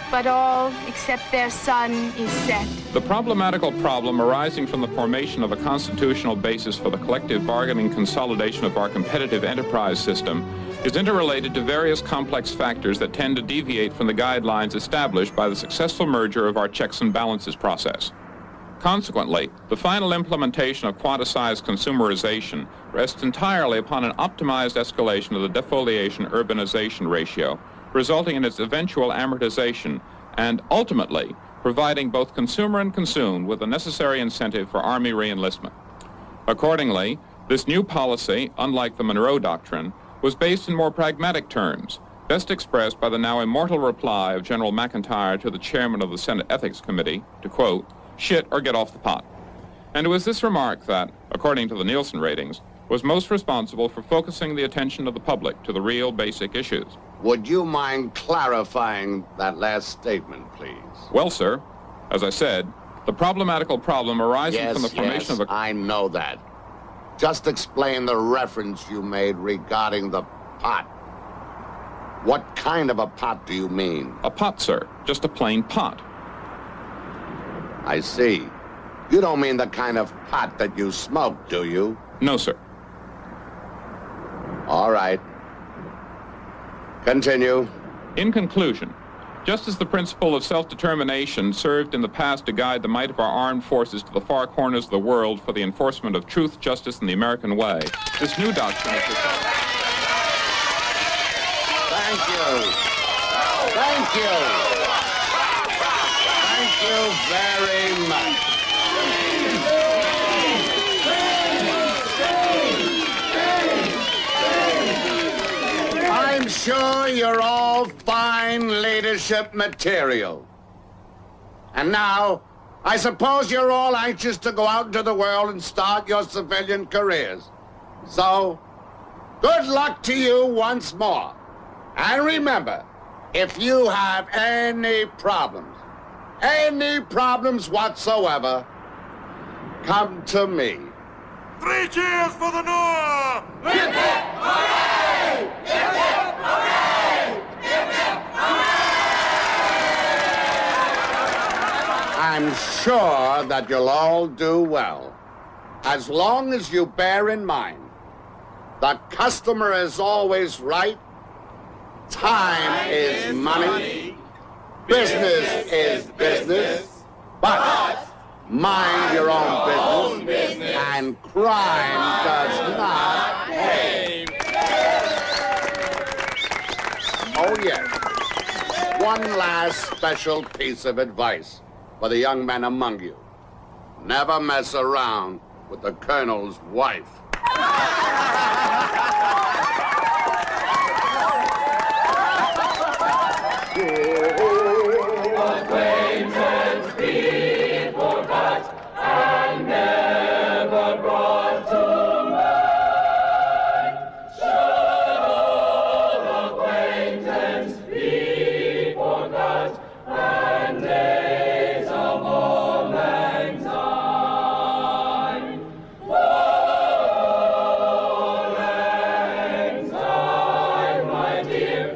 Speaker 5: but all except their sun is set.
Speaker 12: The problematical problem arising from the formation of a constitutional basis for the collective bargaining consolidation of our competitive enterprise system is interrelated to various complex factors that tend to deviate from the guidelines established by the successful merger of our checks and balances process. Consequently, the final implementation of quantized consumerization rests entirely upon an optimized escalation of the defoliation-urbanization ratio, resulting in its eventual amortization and, ultimately, providing both consumer and consumed with the necessary incentive for Army re-enlistment. Accordingly, this new policy, unlike the Monroe Doctrine, was based in more pragmatic terms, best expressed by the now immortal reply of General McIntyre to the chairman of the Senate Ethics Committee, to quote, "Shit or get off the pot." And it was this remark that, according to the Nielsen ratings, was most responsible for focusing the attention of the public to the real basic issues.
Speaker 3: Would you mind clarifying that last statement, please?
Speaker 12: Well, sir, as I said, the problematical problem arising from the formation of a...
Speaker 3: I know that. Just explain the reference you made regarding the pot. What kind of a pot do you mean?
Speaker 12: A pot, sir. Just a plain pot.
Speaker 3: I see. You don't mean the kind of pot that you smoke, do you?
Speaker 12: No, sir.
Speaker 3: All right. Continue.
Speaker 12: In conclusion, just as the principle of self-determination served in the past to guide the might of our armed forces to the far corners of the world for the enforcement of truth, justice, and the American way, this new doctrine is...
Speaker 3: Thank you. Thank you. Thank you very much. I'm sure you're all fine leadership material. And now, I suppose you're all anxious to go out into the world and start your civilian careers. So, good luck to you once more. And remember, if you have any problems whatsoever, come to me.
Speaker 2: 3 cheers for the Noah!
Speaker 10: Hip hip hooray! Hip hip hooray! Hip hip hooray!
Speaker 3: I'm sure that you'll all do well, as long as you bear in mind, the customer is always right, time is money, business is business, but mind your own business, and crime does not pay. Oh, yes. one last special piece of advice for the young men among you. Never mess around with the Colonel's wife.
Speaker 10: Acquaintance be forgot and never brought to mind. Should all acquaintance be forgot and days of old lang syne. Old lang syne, my dear.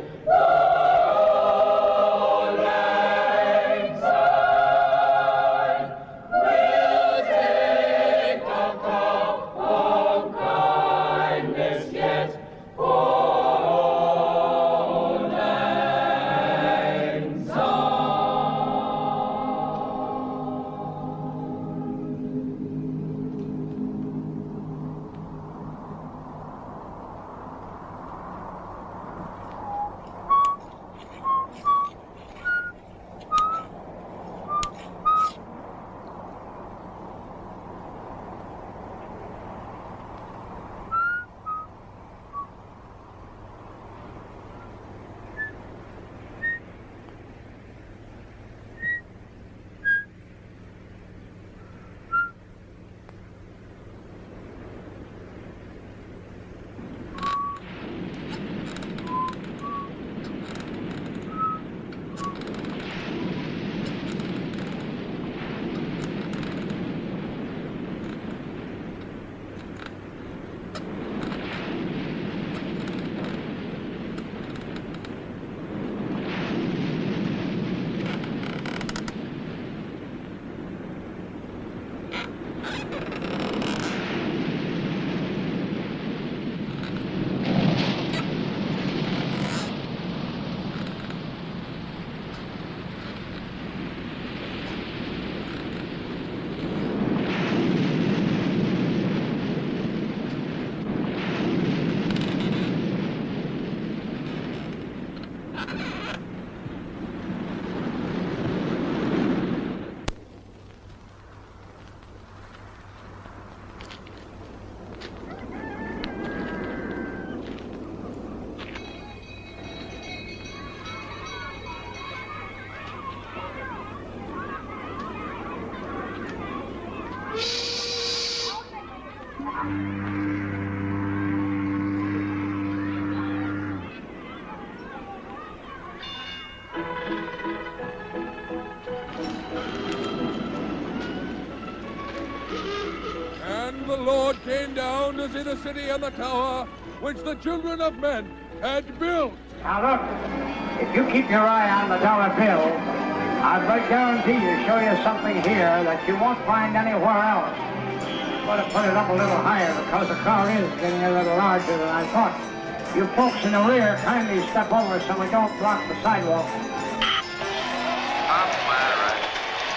Speaker 2: And the Lord came down to see the city and the tower which the children of men had built.
Speaker 13: Now look, if you keep your eye on the dollar bill, I'll guarantee you show you something here that you won't find anywhere else. Got to put it up a little higher because the crowd is getting a little larger than I thought. You folks in the rear, kindly step over so we don't block the sidewalk.
Speaker 14: Up, ladder right.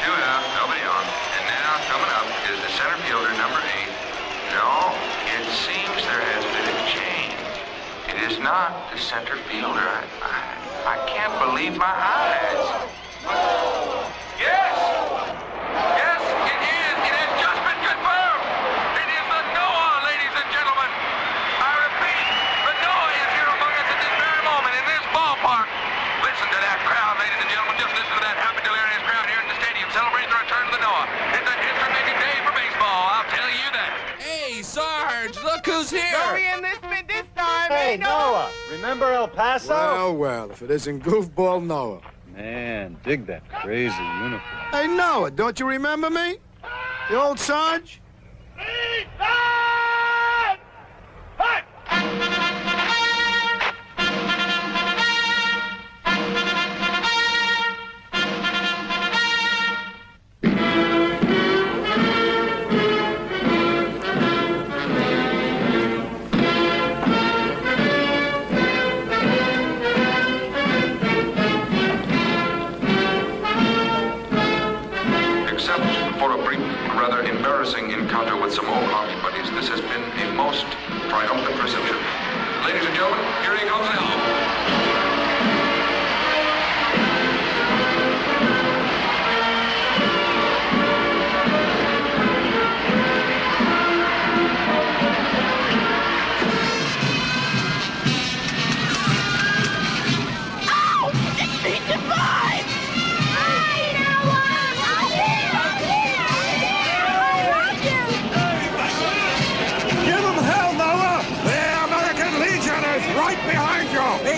Speaker 14: 2 out, nobody on. And now coming up is the center fielder, number 8. No, it seems there has been a change. It is not the center fielder. I can't believe my eyes. Yes! Yes, it is. It has just been confirmed. It is the Noah, ladies and gentlemen. I repeat, the Noah is here among us at this very moment in this ballpark. Listen to that crowd, ladies and gentlemen. Just listen to that happy, delirious crowd here in the stadium celebrating the return of the Noah. It's a history-making day for baseball, I'll tell you that.
Speaker 8: Hey, Sarge, look who's here.
Speaker 11: Don't we enlistment this time,
Speaker 15: Hey, Noah, remember El Paso?
Speaker 16: Well, well, if it isn't Goofball Noah.
Speaker 15: Man, dig that crazy uniform.
Speaker 16: Hey, Noah, don't you remember me? The old Sarge?
Speaker 14: Encounter with some old army buddies. This has been a most triumphant reception. Ladies and gentlemen, here he comes now.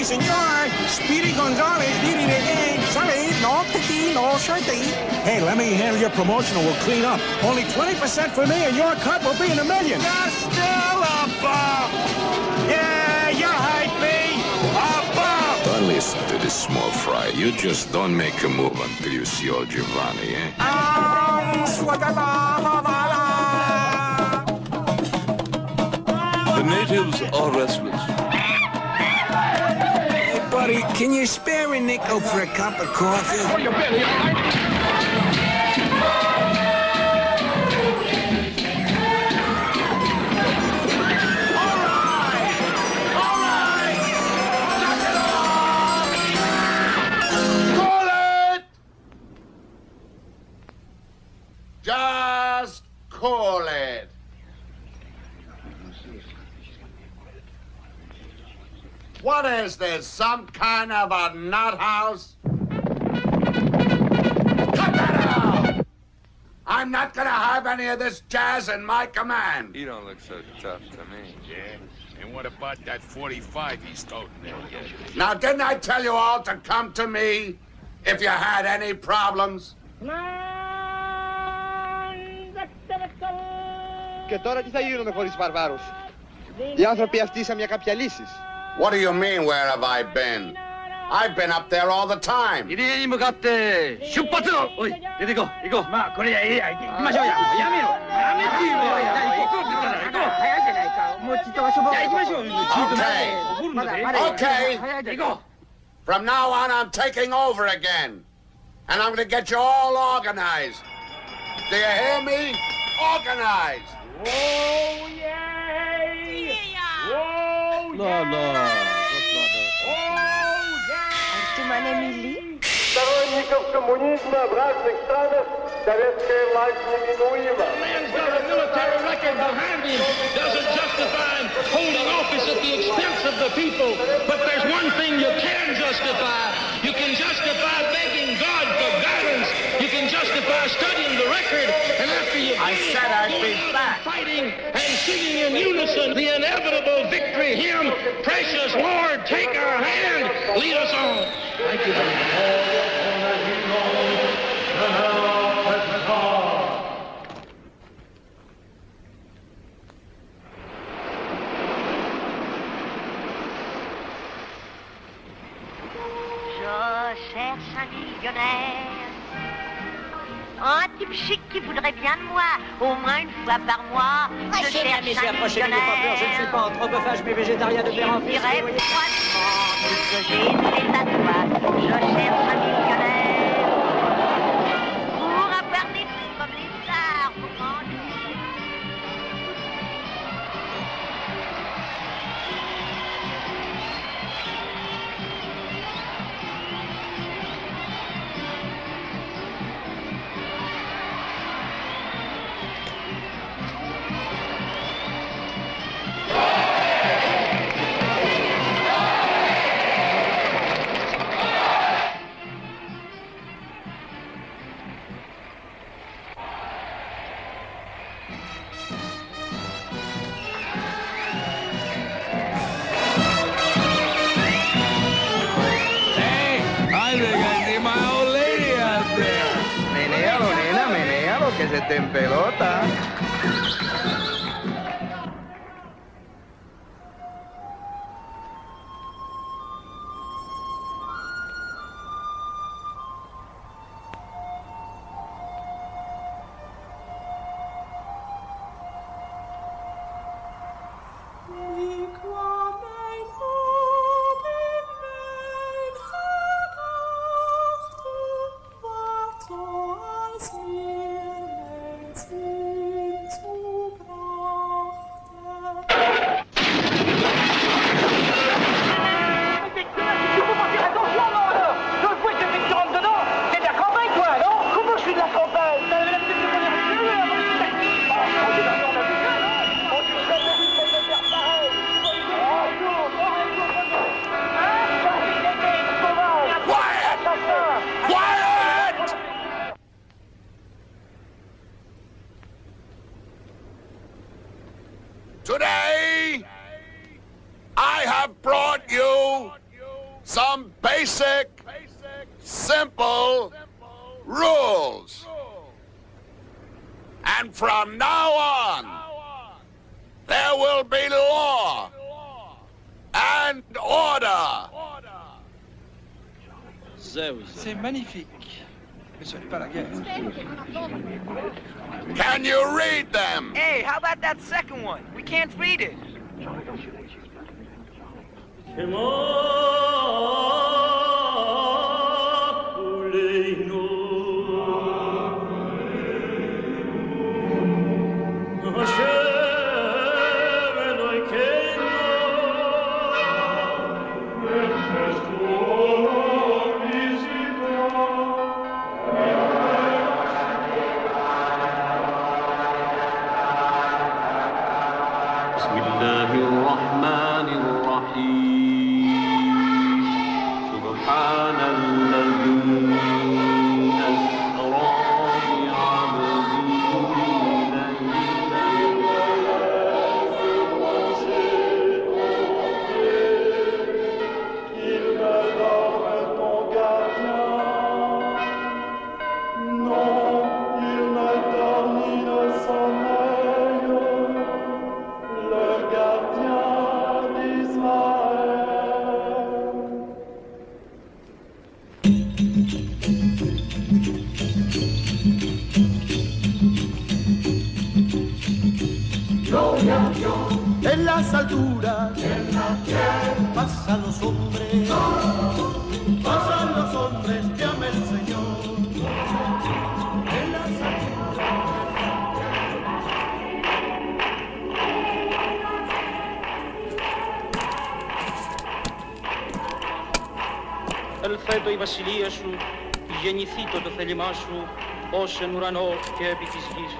Speaker 17: senor. Speedy Gonzales did it again. Sorry, no pity, no shirty.
Speaker 18: Hey, let me handle your promotion and we'll clean up. Only 20% for me and your cut will be in $1 million.
Speaker 17: You're still above. Yeah, you hype me. Above.
Speaker 19: Don't listen to this small fry. You just don't make a move until you see old Giovanni, eh?
Speaker 2: The natives are restless.
Speaker 17: Hey, buddy, can you spare a nickel for a cup of coffee?
Speaker 2: Oh, you Billy, all right?
Speaker 3: Just call it. What is this, some kind of a nut house? Cut that out! I'm not gonna have any of this jazz in my command.
Speaker 20: You don't look so tough to me.
Speaker 21: Yeah? And what about that 45 he's toting there?
Speaker 3: Now, didn't I tell you all to come to me if you had any problems?
Speaker 22: Και τώρα τι θα γίνουμε χωρίς βαρβάρους? Οι άνθρωποι αυτοί σαν μια κάποια λύσεις.
Speaker 3: What do you mean, where have I been? I've been up there all the time.
Speaker 22: 入り江に向かって出発を。おい、出て行こう、行こう。まあ、これや、行きましょうや。やめろ。やめてよ。行こうって言ったら行こう。早いじゃないか。もうちょっと遊ぼう。じゃあ行きましょう。
Speaker 3: Okay. Okay. From now on, I'm taking over again. And I'm going to get you all organized. Do you hear me? Organized.
Speaker 17: Oh, yay! Oh,
Speaker 22: yeah!
Speaker 7: Артемон Эмили?
Speaker 23: Сторонников коммунизма в разных странах советская власть неминуема.
Speaker 24: Man's got a military record behind him doesn't justify him holding office at the expense of the people. But there's one thing you can justify. You can justify begging God for guidance. You can justify studying the record. And after you
Speaker 3: said I'd be back.
Speaker 24: Fighting and singing in unison the inevitable victory hymn, Precious Lord, take our hand, lead us on. Thank you very much.
Speaker 25: Je cherche un millionnaire, un type chic qui voudrait bien de moi, au moins une fois par mois. Je cherche un millionnaire,
Speaker 22: je ne suis pas anthropophage mais végétarien de père en fils.
Speaker 25: Je dirais froidement que j'ai des tatouages. Je cherche un millionnaire pour avoir des filles comme les stars pour mentir.
Speaker 22: Que se te empelota.
Speaker 3: simple rules. And from now on, there will be law and order.
Speaker 22: Zeus.
Speaker 1: C'est magnifique. Mais ce n'est pas la guerre.
Speaker 3: Can you read them?
Speaker 4: Hey, how about that second one? We can't read it.
Speaker 10: En las alturas, pasan los hombres, pasan los hombres que ama el Señor. En las
Speaker 22: Ελθέτω η βασιλεία σου, γεννηθήτω το θέλημά σου, ως εν ουρανό και επί της γης.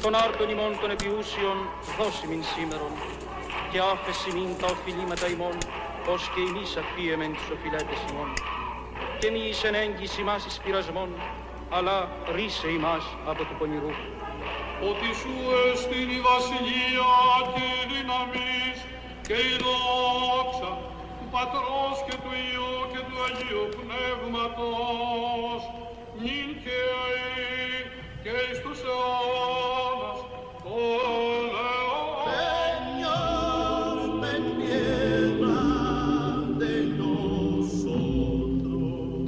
Speaker 22: Τον άρτον ημών των επιούσιων δώσει μην σήμερον, και άφεση μην τα οφειλήματα ημών, ως και εμείς αφίεμεν τους οφειλέτες ημών. Και μη εις εν έγκυς ημάς εις πειρασμών, αλλά ρίσε ημάς από του πονηρού.
Speaker 5: Ότι σου εστιν η βασιλεία και η δύναμις και η δόξα του Πατρός και του Υιού και του Αγίου Πνεύματος, νυν και αεί και εις τους αιώνας των αιώνων.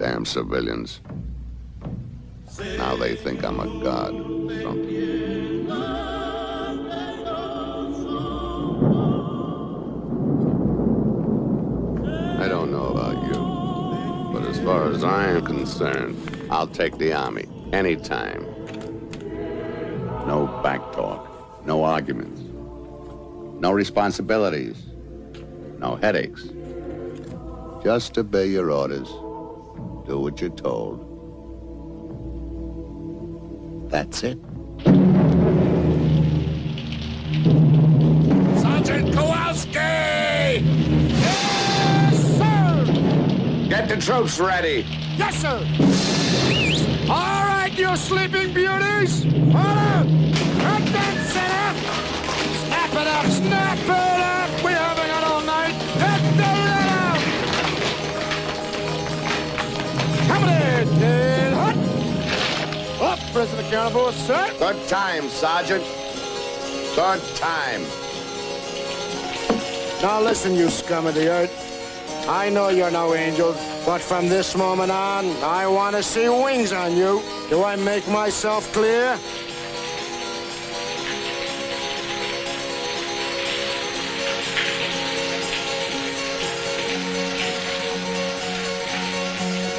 Speaker 3: Damn civilians. Now they think I'm a god. I don't know about you, but as far as I am concerned, I'll take the army anytime. No back talk, no arguments, no responsibilities, no headaches. Just obey your orders, do what you're told. That's it.
Speaker 10: Sergeant Kowalski! Yes, sir!
Speaker 3: Get the troops ready.
Speaker 10: Yes, sir! All right, you sleeping beauties! Hold up! Right then, set up! Snap it up! Snap it up! We haven't got all night! Get the let out! Coming in! Dead hot! Up, President Cannibal, sir!
Speaker 3: Good time, Sergeant. Good time.
Speaker 11: Now listen, you scum of the earth. I know you're no angels, but from this moment on, I want to see wings on you. Do I make myself clear?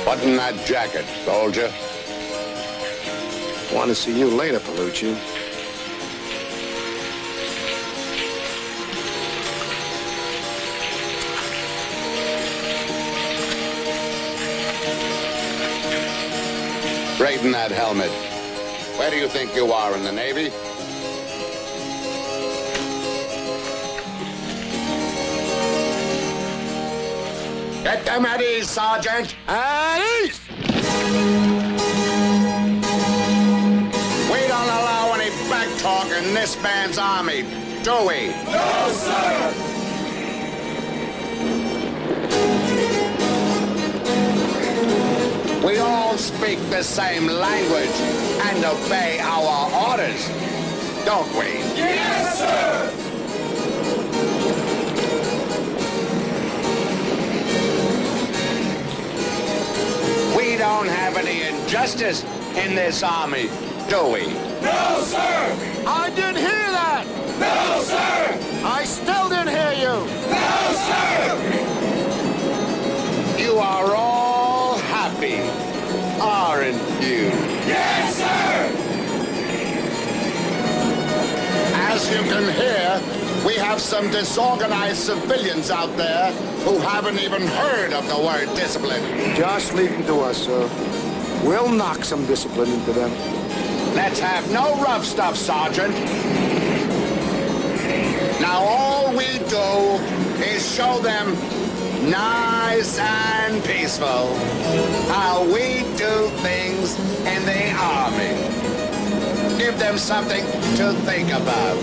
Speaker 3: Button that jacket, soldier.
Speaker 16: Want to see you later, Palucci.
Speaker 3: Straighten that helmet. Where do you think you are, in the Navy? Get them at ease, Sergeant.
Speaker 10: At ease!
Speaker 3: We don't allow any back talk in this man's army, do we?
Speaker 10: No, sir!
Speaker 3: speak the same language and obey our orders, don't we?
Speaker 10: Yes, sir!
Speaker 3: We don't have any injustice in this army, do we?
Speaker 10: No, sir!
Speaker 16: I didn't hear that!
Speaker 10: No, sir!
Speaker 16: I still didn't hear you!
Speaker 10: No, sir!
Speaker 3: You are all happy, aren't you?
Speaker 10: Yes, sir!
Speaker 3: As you can hear, we have some disorganized civilians out there who haven't even heard of the word discipline.
Speaker 16: Just leave them to us, sir. We'll knock some discipline into them.
Speaker 3: Let's have no rough stuff, Sergeant. Now all we do is show them nice and peaceful how we do things in the army. Give them something to think about.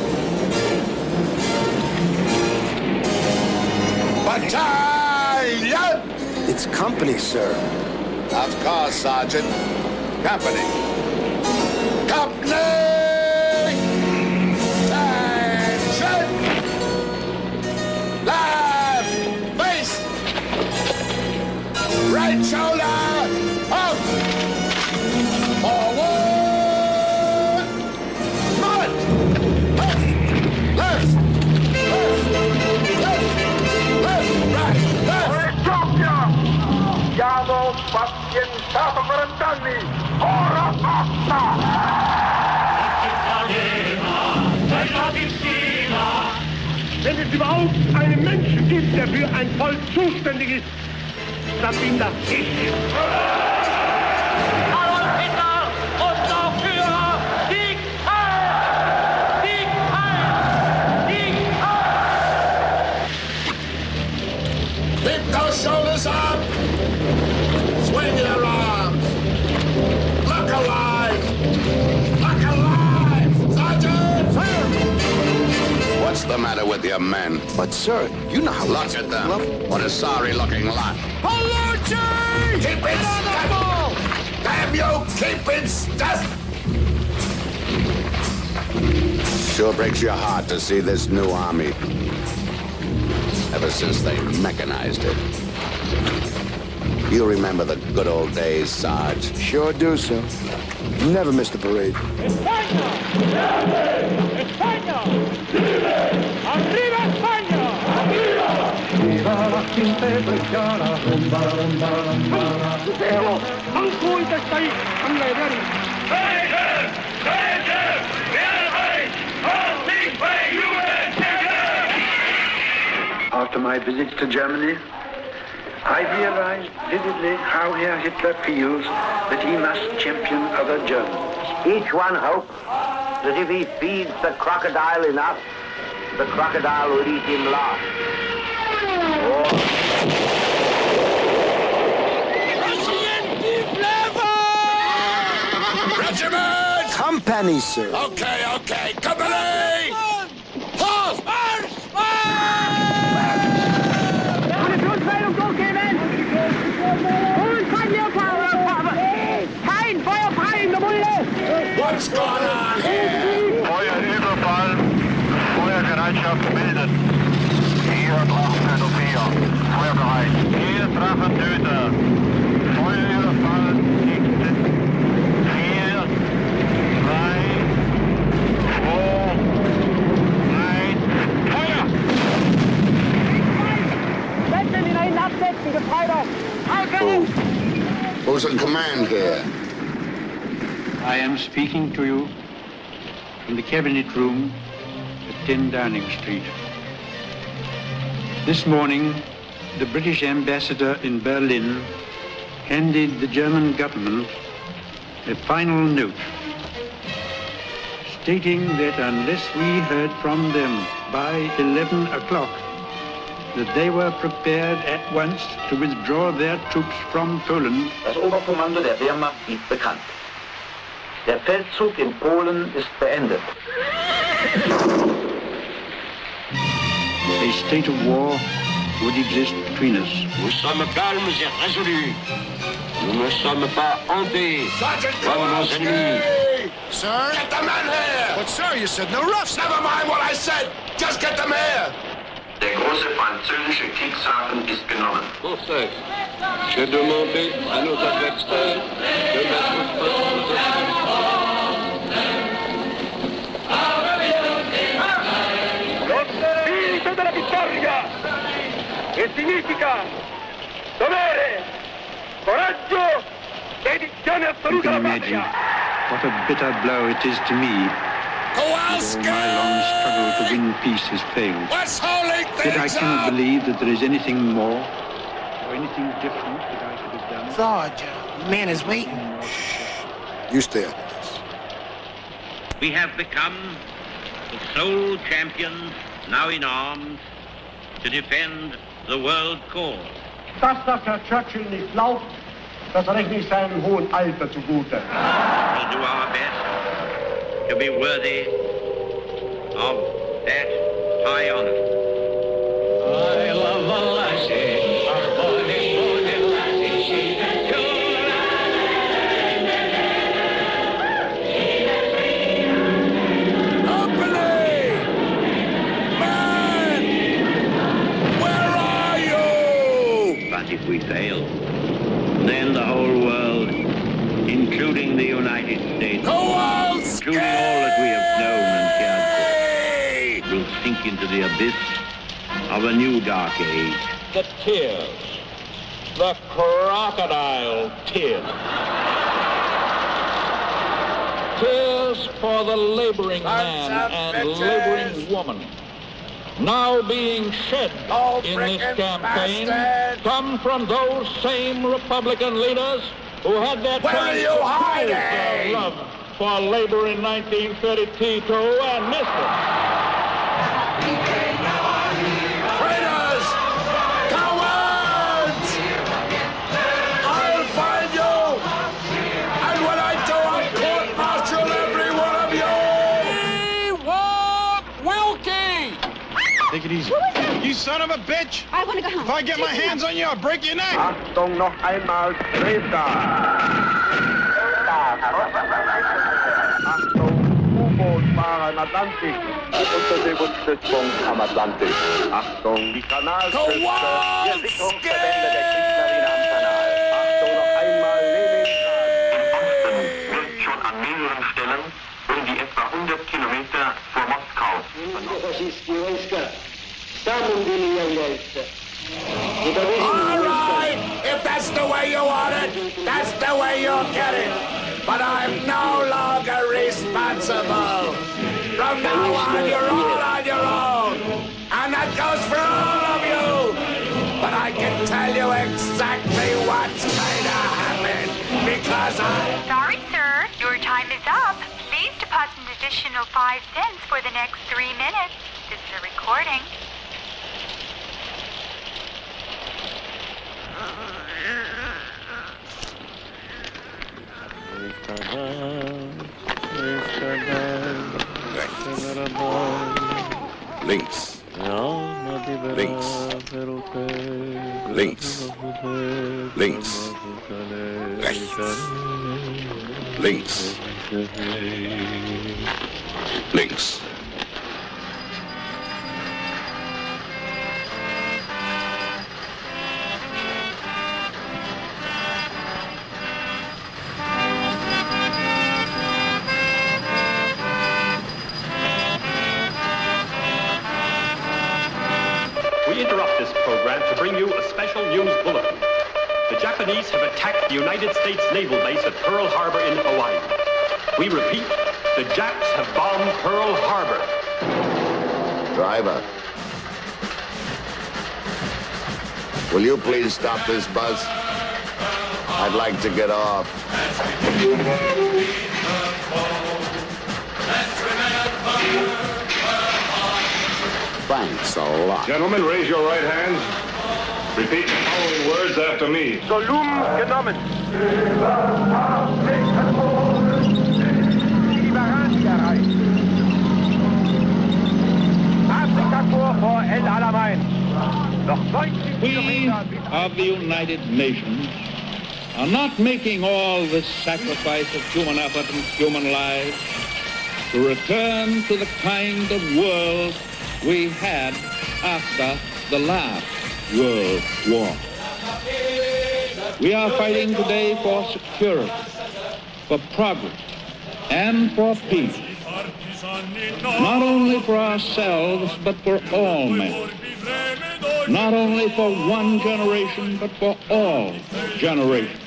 Speaker 3: Battalion!
Speaker 16: It's company, sir.
Speaker 3: Of course, Sergeant. Company. Company! Attention! Left! Face! Right shoulder! Up! Forward! Front! Left! Left! Left! Left! Left! Right! Left!
Speaker 23: Siamo pazientato per anni, ora basta! Wenn es überhaupt einen Menschen gibt, der für ein Volk zuständig ist, dann bin das ich.
Speaker 24: Adolf Hitler, unser Führer, Sieg heil! Sieg heil! Sieg heil!
Speaker 3: Keep those shoulders up! Swing your arms! Look alive! Look alive! Sergeant! Sir! What's the matter with your men?
Speaker 16: But, sir, you know how...
Speaker 3: Look at them. What a sorry-looking lot.
Speaker 10: Palucci!
Speaker 3: Keep it stiff! Damn you, keep it stiff! Sure breaks your heart to see this new army. Ever since they mechanized it. You remember the good old days, Sarge?
Speaker 16: Sure do, sir. Never missed a parade.
Speaker 23: España! España! Arriba España! Arriba! Viva la gente brigada, rumba, rumba, rumba. Pero, anche voi che stai allegri.
Speaker 10: Vegan! Vegan! All things by UN!
Speaker 6: After my visit to Germany, I realized vividly how Herr Hitler feels that he must champion other Germans.
Speaker 8: Each one hopes that if he feeds the crocodile enough, the crocodile will eat him last.
Speaker 3: Regiment!
Speaker 16: Company, sir.
Speaker 3: Okay, okay. Company! Halt!
Speaker 23: Marsch! Munitionsmeldung durchgeben! Und Feuerfeuer! Kein Feuer frei in der Mulde!
Speaker 3: What's going on here?
Speaker 23: Feuerüberfall! Feuerbereitschaft gemeldet! Hier 804. Feuerbereit. Hier Treffentöter. Feuerüberfall nächstes. 4, 3, 2, 1. Feuer! Sätzen ihn einen absetzen, Gefreiter!
Speaker 3: Who's in command here?
Speaker 9: I am speaking to you in the cabinet room at 10 Downing Street. This morning, the British ambassador in Berlin handed the German government a final note stating that unless we heard from them by 11 o'clock, that they were prepared at once to withdraw their troops from Poland.
Speaker 8: Das Oberkommando der Wehrmacht gibt bekannt. Der Feldzug in Polen ist beendet.
Speaker 9: A state of war would exist between us.
Speaker 24: Nous sommes calmes et résolus. Nous ne sommes pas hantés comme nos ennemis.
Speaker 16: Sir? Get the men here! But sir, you said no roughs. Never mind what I said. Just get them here.
Speaker 24: Der große französische Kriegshafen ist genommen. Conseil, j'ai demandé à nos adversaires de mettre fin
Speaker 23: Lo spirito della vittoria, che significa dovere, coraggio, dedizione
Speaker 9: You
Speaker 23: assoluta
Speaker 9: can
Speaker 23: alla
Speaker 9: imagine
Speaker 23: patria.
Speaker 9: what a bitter blow it is to me that all my long struggle to win peace has failed.
Speaker 10: What's holding
Speaker 9: Yet I
Speaker 10: things
Speaker 9: cannot
Speaker 10: up?
Speaker 9: believe that there is anything more or anything different that I could have done.
Speaker 11: Sarge, the man is waiting.
Speaker 16: You stay out of this.
Speaker 8: We have become the sole champions now in arms to defend the world cause.
Speaker 23: Das, dass Herr Churchill nicht glaubt, das rechne ich seinem hohen Alter zugute.
Speaker 8: We'll do our best to be worthy of that high honor.
Speaker 23: I love a lassie, a bonny, bonny lassie, she's a
Speaker 8: But if we fail, then the whole world, including the United States, including all that we have known and cared for, will sink into the abyss of a new dark age.
Speaker 24: The tears, the crocodile tears. Tears for the laboring man and laboring woman now being shed in this campaign come from those same Republican leaders who had their chance to prove their love for labor in 1932 and missed it.
Speaker 10: Traitors! Cowards! I'll find you! And when I do, I'll court-martial every one of you! We want Wilkie!
Speaker 17: Take it easy. You son of a bitch!
Speaker 12: I want to go home.
Speaker 17: If I get my hands on you, I'll break your neck!
Speaker 6: Achtung, noch einmal, Achtung, U-Boot-Fahrer im Atlantik. Unterseebootsstützpunkt am Atlantik. Achtung, die Kanalstütze. Der Sicherungsverbände der Kriegsmarine am Kanal. Achtung, noch einmal Leningrad.
Speaker 24: Im Osten wird schon an mehreren Stellen um die etwa 100 Kilometer vor Moskau.
Speaker 10: All right, if that's the way you want it, that's the way you'll get it. But I'm no longer responsible. From now on, you're all on your own. And that goes for all of you. But I can tell you exactly what's going to happen. Because
Speaker 25: Sorry, sir. Your time is up. Please deposit an additional 5 cents for the next 3 minutes. This is a recording.
Speaker 3: Links. Links. Links. Links. Rechts. Links. Links.
Speaker 13: We interrupt this program to bring you a special news bulletin. The Japanese have attacked the United States naval base at Pearl Harbor in Hawaii. We repeat, the Japs have bombed Pearl Harbor.
Speaker 3: Driver. Will you please stop this bus? I'd like to get off. Thanks a lot.
Speaker 14: Gentlemen, raise your right hands. Repeat the following words after me.
Speaker 23: Solum genommen. Lieferanti erreicht. Afrika vor El Alamein. Noch 19
Speaker 8: of the United Nations are not making all this sacrifice of human effort and human lives to return to the kind of world we had after the last World War. We are fighting today for security, for progress, and for peace. Not only for ourselves, but for all men. Not only for one generation, but for all generations.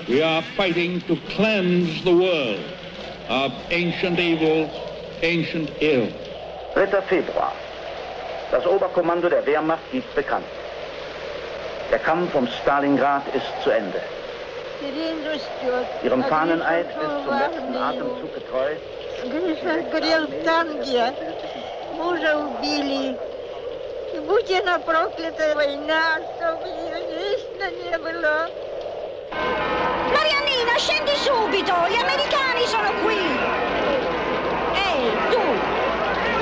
Speaker 8: We are fighting to cleanse the world of ancient evils, ancient ill.
Speaker 6: 3. Februar. Das Oberkommando der Wehrmacht gibt bekannt. Der Kampf um Stalingrad ist zu Ende. Ihrem Fahneneid bis zum letzten Atemzug getreu.
Speaker 25: Горел танки, мужа убили. И будь она проклята война, чтобы ее вечно не было. Mariannina, scendi subito! Gli americani sono qui! Ehi,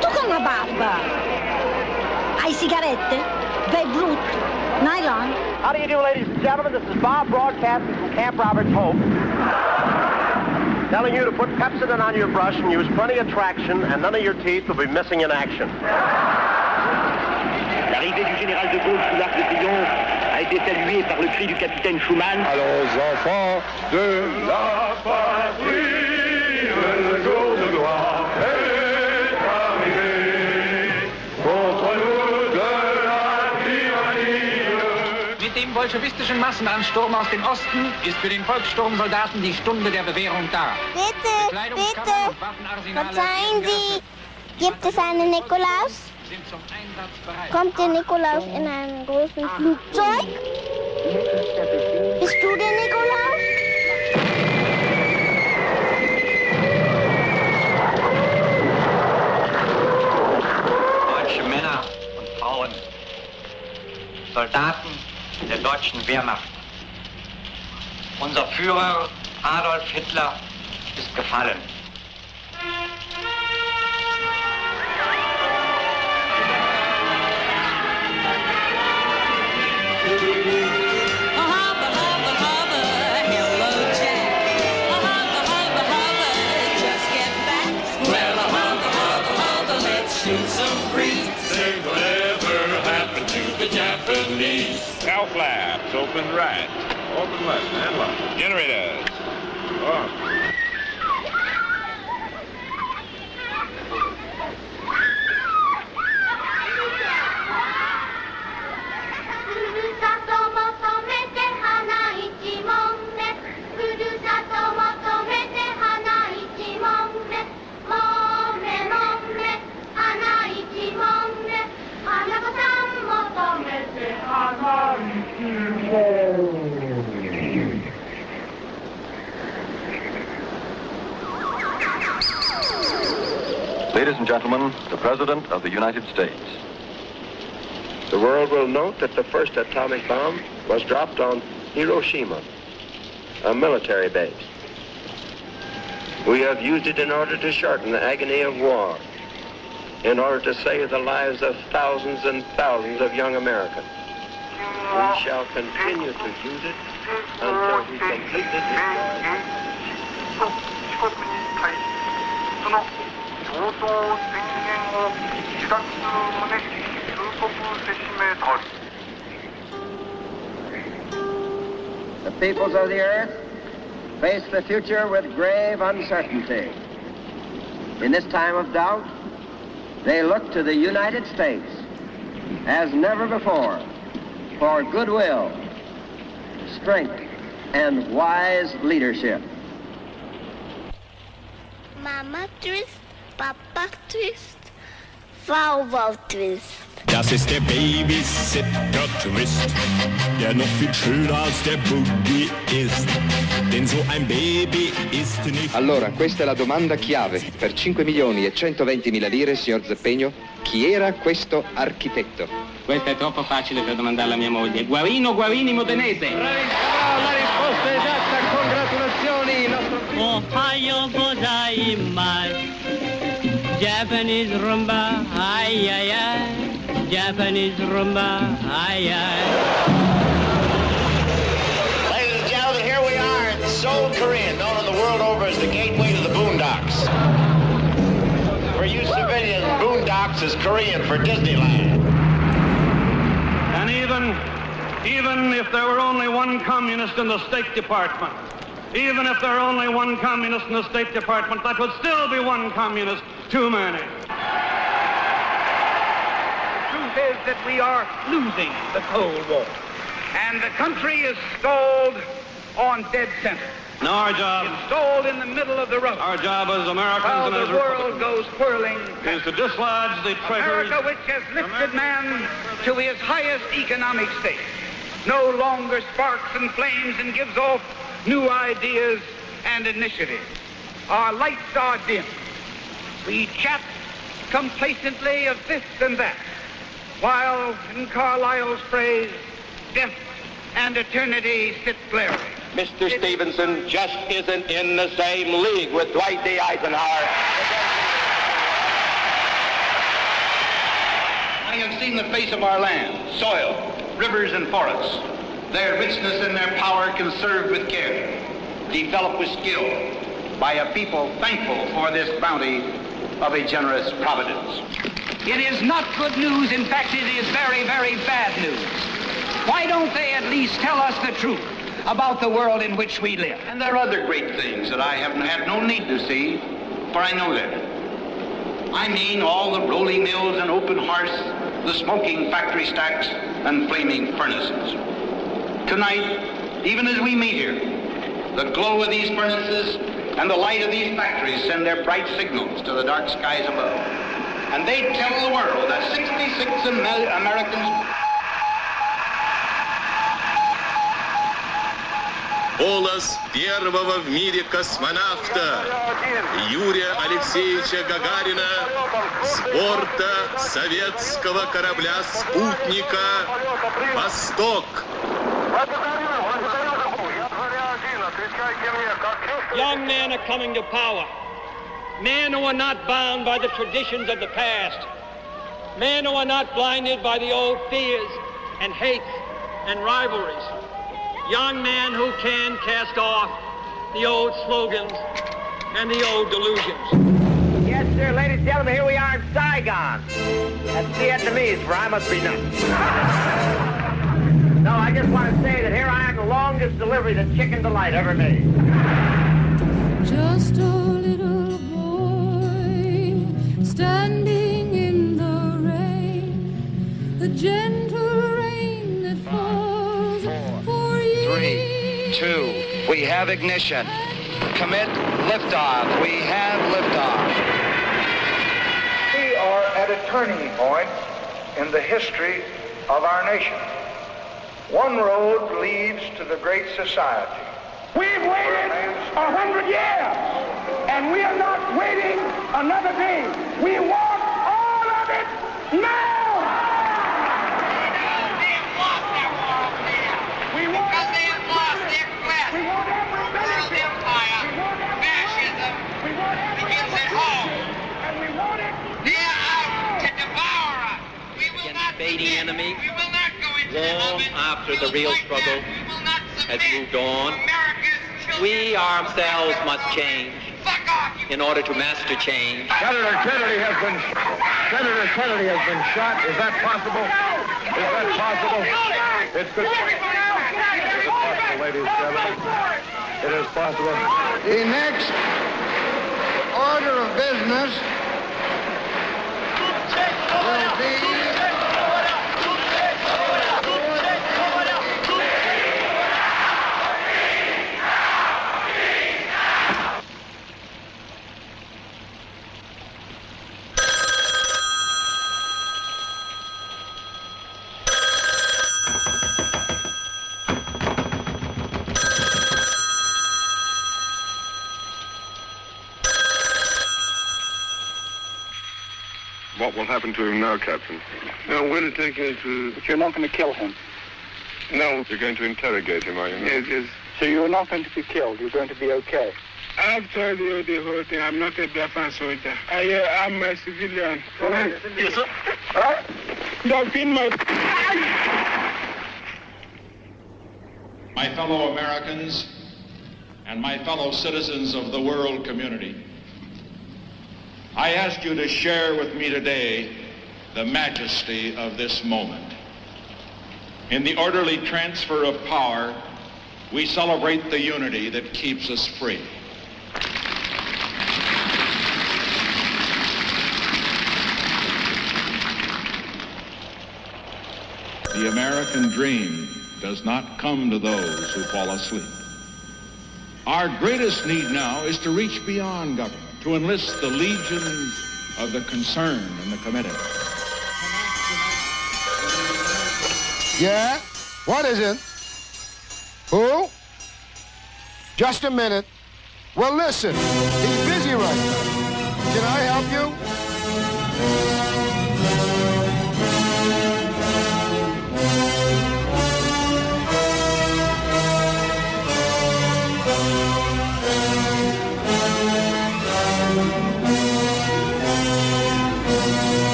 Speaker 25: tu con la barba! Hai sigarette? Beirut? Nylon?
Speaker 2: How do you do, ladies and gentlemen? This is Bob broadcasting from Camp Roberts Hope. Telling you to put Pepsodent on your brush and use plenty of traction, and none of your teeth will be missing in action.
Speaker 24: L'arrivée du général de Gaulle sous l'Arc de Triomphe a été saluée par le cri du capitaine Schumann.
Speaker 16: Allons, enfants de la patrie, le jour de gloire est arrivé. Contre nous de la tyrannie.
Speaker 17: Mit dem bolschewistischen Massenansturm aus dem Osten ist für den Volkssturmsoldaten die Stunde der Bewährung da.
Speaker 25: Bitte, verzeihen Sie, gibt es einen Nikolaus? Kommt der Nikolaus in einem großen Flugzeug? Bist du der Nikolaus?
Speaker 12: Deutsche Männer und Frauen, Soldaten der deutschen Wehrmacht. Unser Führer Adolf Hitler ist gefallen.
Speaker 21: Cow flaps, open right. Open left, and left. Generators. Off.
Speaker 15: Ladies and gentlemen, the President of the United States.
Speaker 6: The world will note that the first atomic bomb was dropped on Hiroshima, a military base. We have used it in order to shorten the agony of war, in order to save the lives of thousands and thousands of young Americans. We shall continue to use it until we completely destroy it.
Speaker 5: 共同宣言を自殺する旨通告せしめたる。
Speaker 6: The peoples of the earth face the future with grave uncertainty. In this time of doubt, they look to the United States as never before for goodwill, strength, and wise leadership.
Speaker 25: Mama twist, Papa twist, Vauwau twist.
Speaker 18: Das ist der Babysitter-Twist, der noch viel schöner als der Boogie ist. Denn so ein Baby ist nicht...
Speaker 19: Allora, questa è la domanda chiave. Per 5.120.000 lire, signor Zeppegno, chi era questo architetto?
Speaker 22: Questo è troppo facile per domandarla a mia moglie. Guarino Guarini Modenese.
Speaker 2: La risposta è esatta, congratulazioni.
Speaker 22: Ohio gozaimasu. Japanese rumba, ay ay ay. Japanese rumba, ay ay.
Speaker 2: Korea, known the world over as the gateway to the boondocks. For you civilians, boondocks is Korean for Disneyland.
Speaker 5: And even if there were only one communist in the State Department, even if there were only one communist in the State Department, that would still be one communist too many.
Speaker 17: The truth is that we are losing the Cold War, and the country is stalled on dead center.
Speaker 5: Now our job...
Speaker 17: It's stalled in the middle of the road.
Speaker 5: Our job as Americans
Speaker 17: while
Speaker 5: and as
Speaker 17: the world goes whirling
Speaker 5: is to dislodge the traitors...
Speaker 17: America, which has lifted man to his highest economic state, no longer sparks and flames and gives off new ideas and initiatives. Our lights are dim. We chat complacently of this and that, while, in Carlyle's phrase, death and eternity sit glaring.
Speaker 2: Mr. Stevenson just isn't in the same league with Dwight D. Eisenhower.
Speaker 17: I have seen the face of our land, soil, rivers, and forests. Their richness and their power conserved with care, developed with skill by a people thankful for this bounty of a generous providence. It is not good news. In fact, it is very, very bad news. Why don't they at least tell us the truth about the world in which we live? And there are other great things that I have had no need to see, for I know them. I mean all the rolling mills and open hearths, the smoking factory stacks and flaming furnaces. Tonight, even as we meet here, the glow of these furnaces and the light of these factories send their bright signals to the dark skies above. And they tell the world that 66 Americans...
Speaker 18: Голос первого в мире космонавта Юрия Алексеевича Гагарина с борта советского корабля «Спутника» «Восток».
Speaker 22: Young men are coming to power. Men who are not bound by the traditions of the past. Men who are not blinded by the old fears and hates and rivalries. Young men who can cast off the old slogans and the old delusions.
Speaker 2: Yes, sir, ladies and gentlemen, here we are in Saigon. That's Vietnamese, for I must be nuts. No, I just want to say that here I am, the longest delivery that Chicken Delight ever made.
Speaker 1: Just a little boy standing in the rain, the gentle rain that falls for you.
Speaker 17: 3, 2, we have ignition. Commit liftoff. We have liftoff.
Speaker 4: We are at a turning point in the history of our nation. One road leads to the great society.
Speaker 23: We've waited 100 years, and we are not waiting another day. We want all of it now! We want because they have lost their quest. We want world empire, fascism begins at home. And we want it. They're out to devour us. We will not
Speaker 12: invading enemy.
Speaker 23: We will not go into
Speaker 12: Long after the real struggle has moved on, we ourselves must change in order to master change.
Speaker 14: Senator Kennedy has been shot. Is that possible? Is that possible? It's good. Is it possible, ladies and gentlemen? It is possible.
Speaker 4: The next order of business will be...
Speaker 14: What will happen to him now, Captain?
Speaker 4: No, we're going to take him to...
Speaker 23: But you're not going to kill him.
Speaker 4: No.
Speaker 14: You're going to interrogate him, are you not?
Speaker 4: Yes.
Speaker 23: So you're not going to be killed. You're going to be okay.
Speaker 4: I've told you the whole thing. I'm not a Biafran soldier. I'm a civilian.
Speaker 23: Yes, sir.
Speaker 4: Don't pin my...
Speaker 7: My fellow Americans, and my fellow citizens of the world community, I ask you to share with me today the majesty of this moment. In the orderly transfer of power, we celebrate the unity that keeps us free. The American dream does not come to those who fall asleep. Our greatest need now is to reach beyond government, to enlist the legions of the concerned and the committed.
Speaker 16: Yeah? What is it? Who? Just a minute. Well, listen, he's busy right now. Can I help you?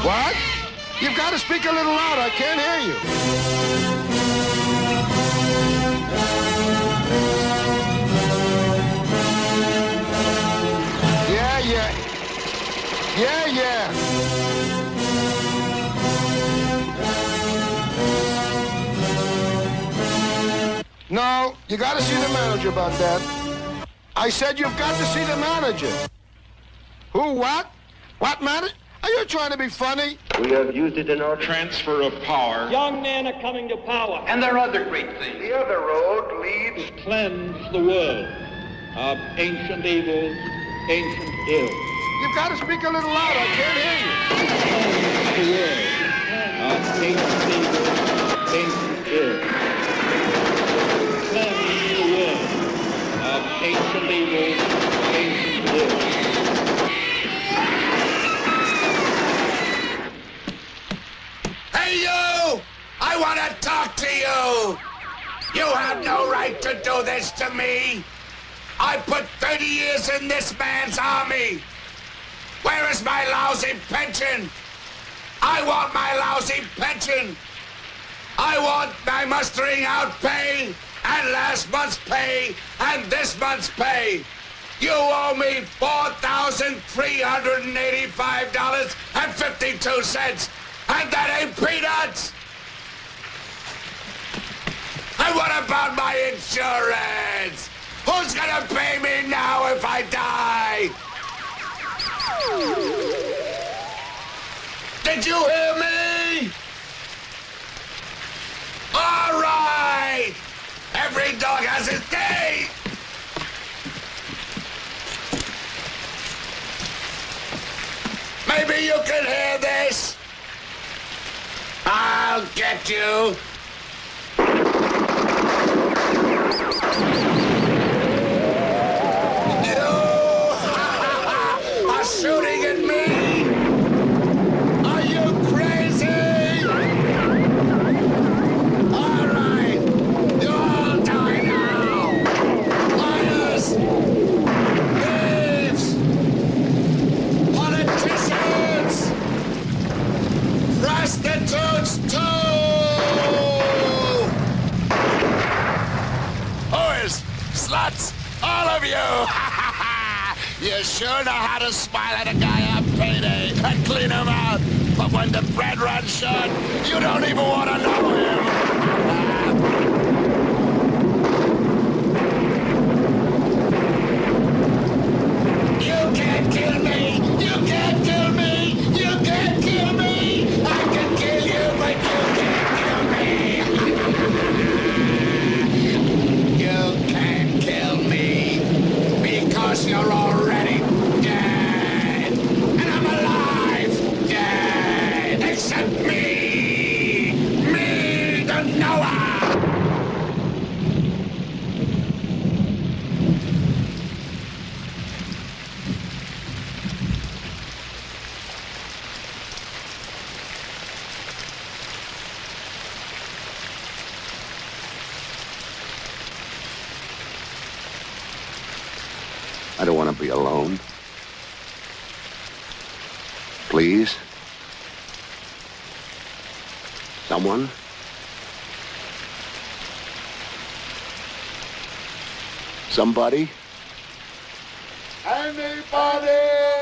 Speaker 16: What? You've got to speak a little louder. I can't hear you. Yeah. No, you got to see the manager about that. I said you've got to see the manager. Who, what? What manager? Are you trying to be funny?
Speaker 6: We have used it in our
Speaker 7: transfer of power.
Speaker 22: Young men are coming to power.
Speaker 17: And there are other great things.
Speaker 4: The other road leads
Speaker 22: to cleanse the world of ancient evils, ancient ills.
Speaker 16: You've got to speak a little louder. I can't hear you.
Speaker 22: Cleanse the world of ancient evils, ancient ills. Cleanse the world of ancient evils, ancient ills.
Speaker 16: Hey, you! I want to talk to you! You have no right to do this to me! I put 30 years in this man's army! Where is my lousy pension? I want my lousy pension! I want my mustering out pay, and last month's pay, and this month's pay! You owe me $4,385.52, and that ain't peanuts! And what about my insurance? Who's gonna pay me now if I die? Did you hear me? All right! Every dog has his day! Maybe you can hear this? I'll get you! Shooting at me? Are you crazy? All right, you all die now. Liars, thieves, politicians, prostitutes too. Whores, sluts, all of you. You sure know how to smile at a guy on payday and clean him out. But when the bread runs short, you don't even want to know him. You can't kill me! You can't kill me! You can't kill me! I can kill you, but you can't kill me! You can't kill me because you're already dead! And I'm alive! Dead! Except me! Me, the Noah! I don't want to be alone. Please? Someone?
Speaker 9: Somebody?
Speaker 16: Anybody?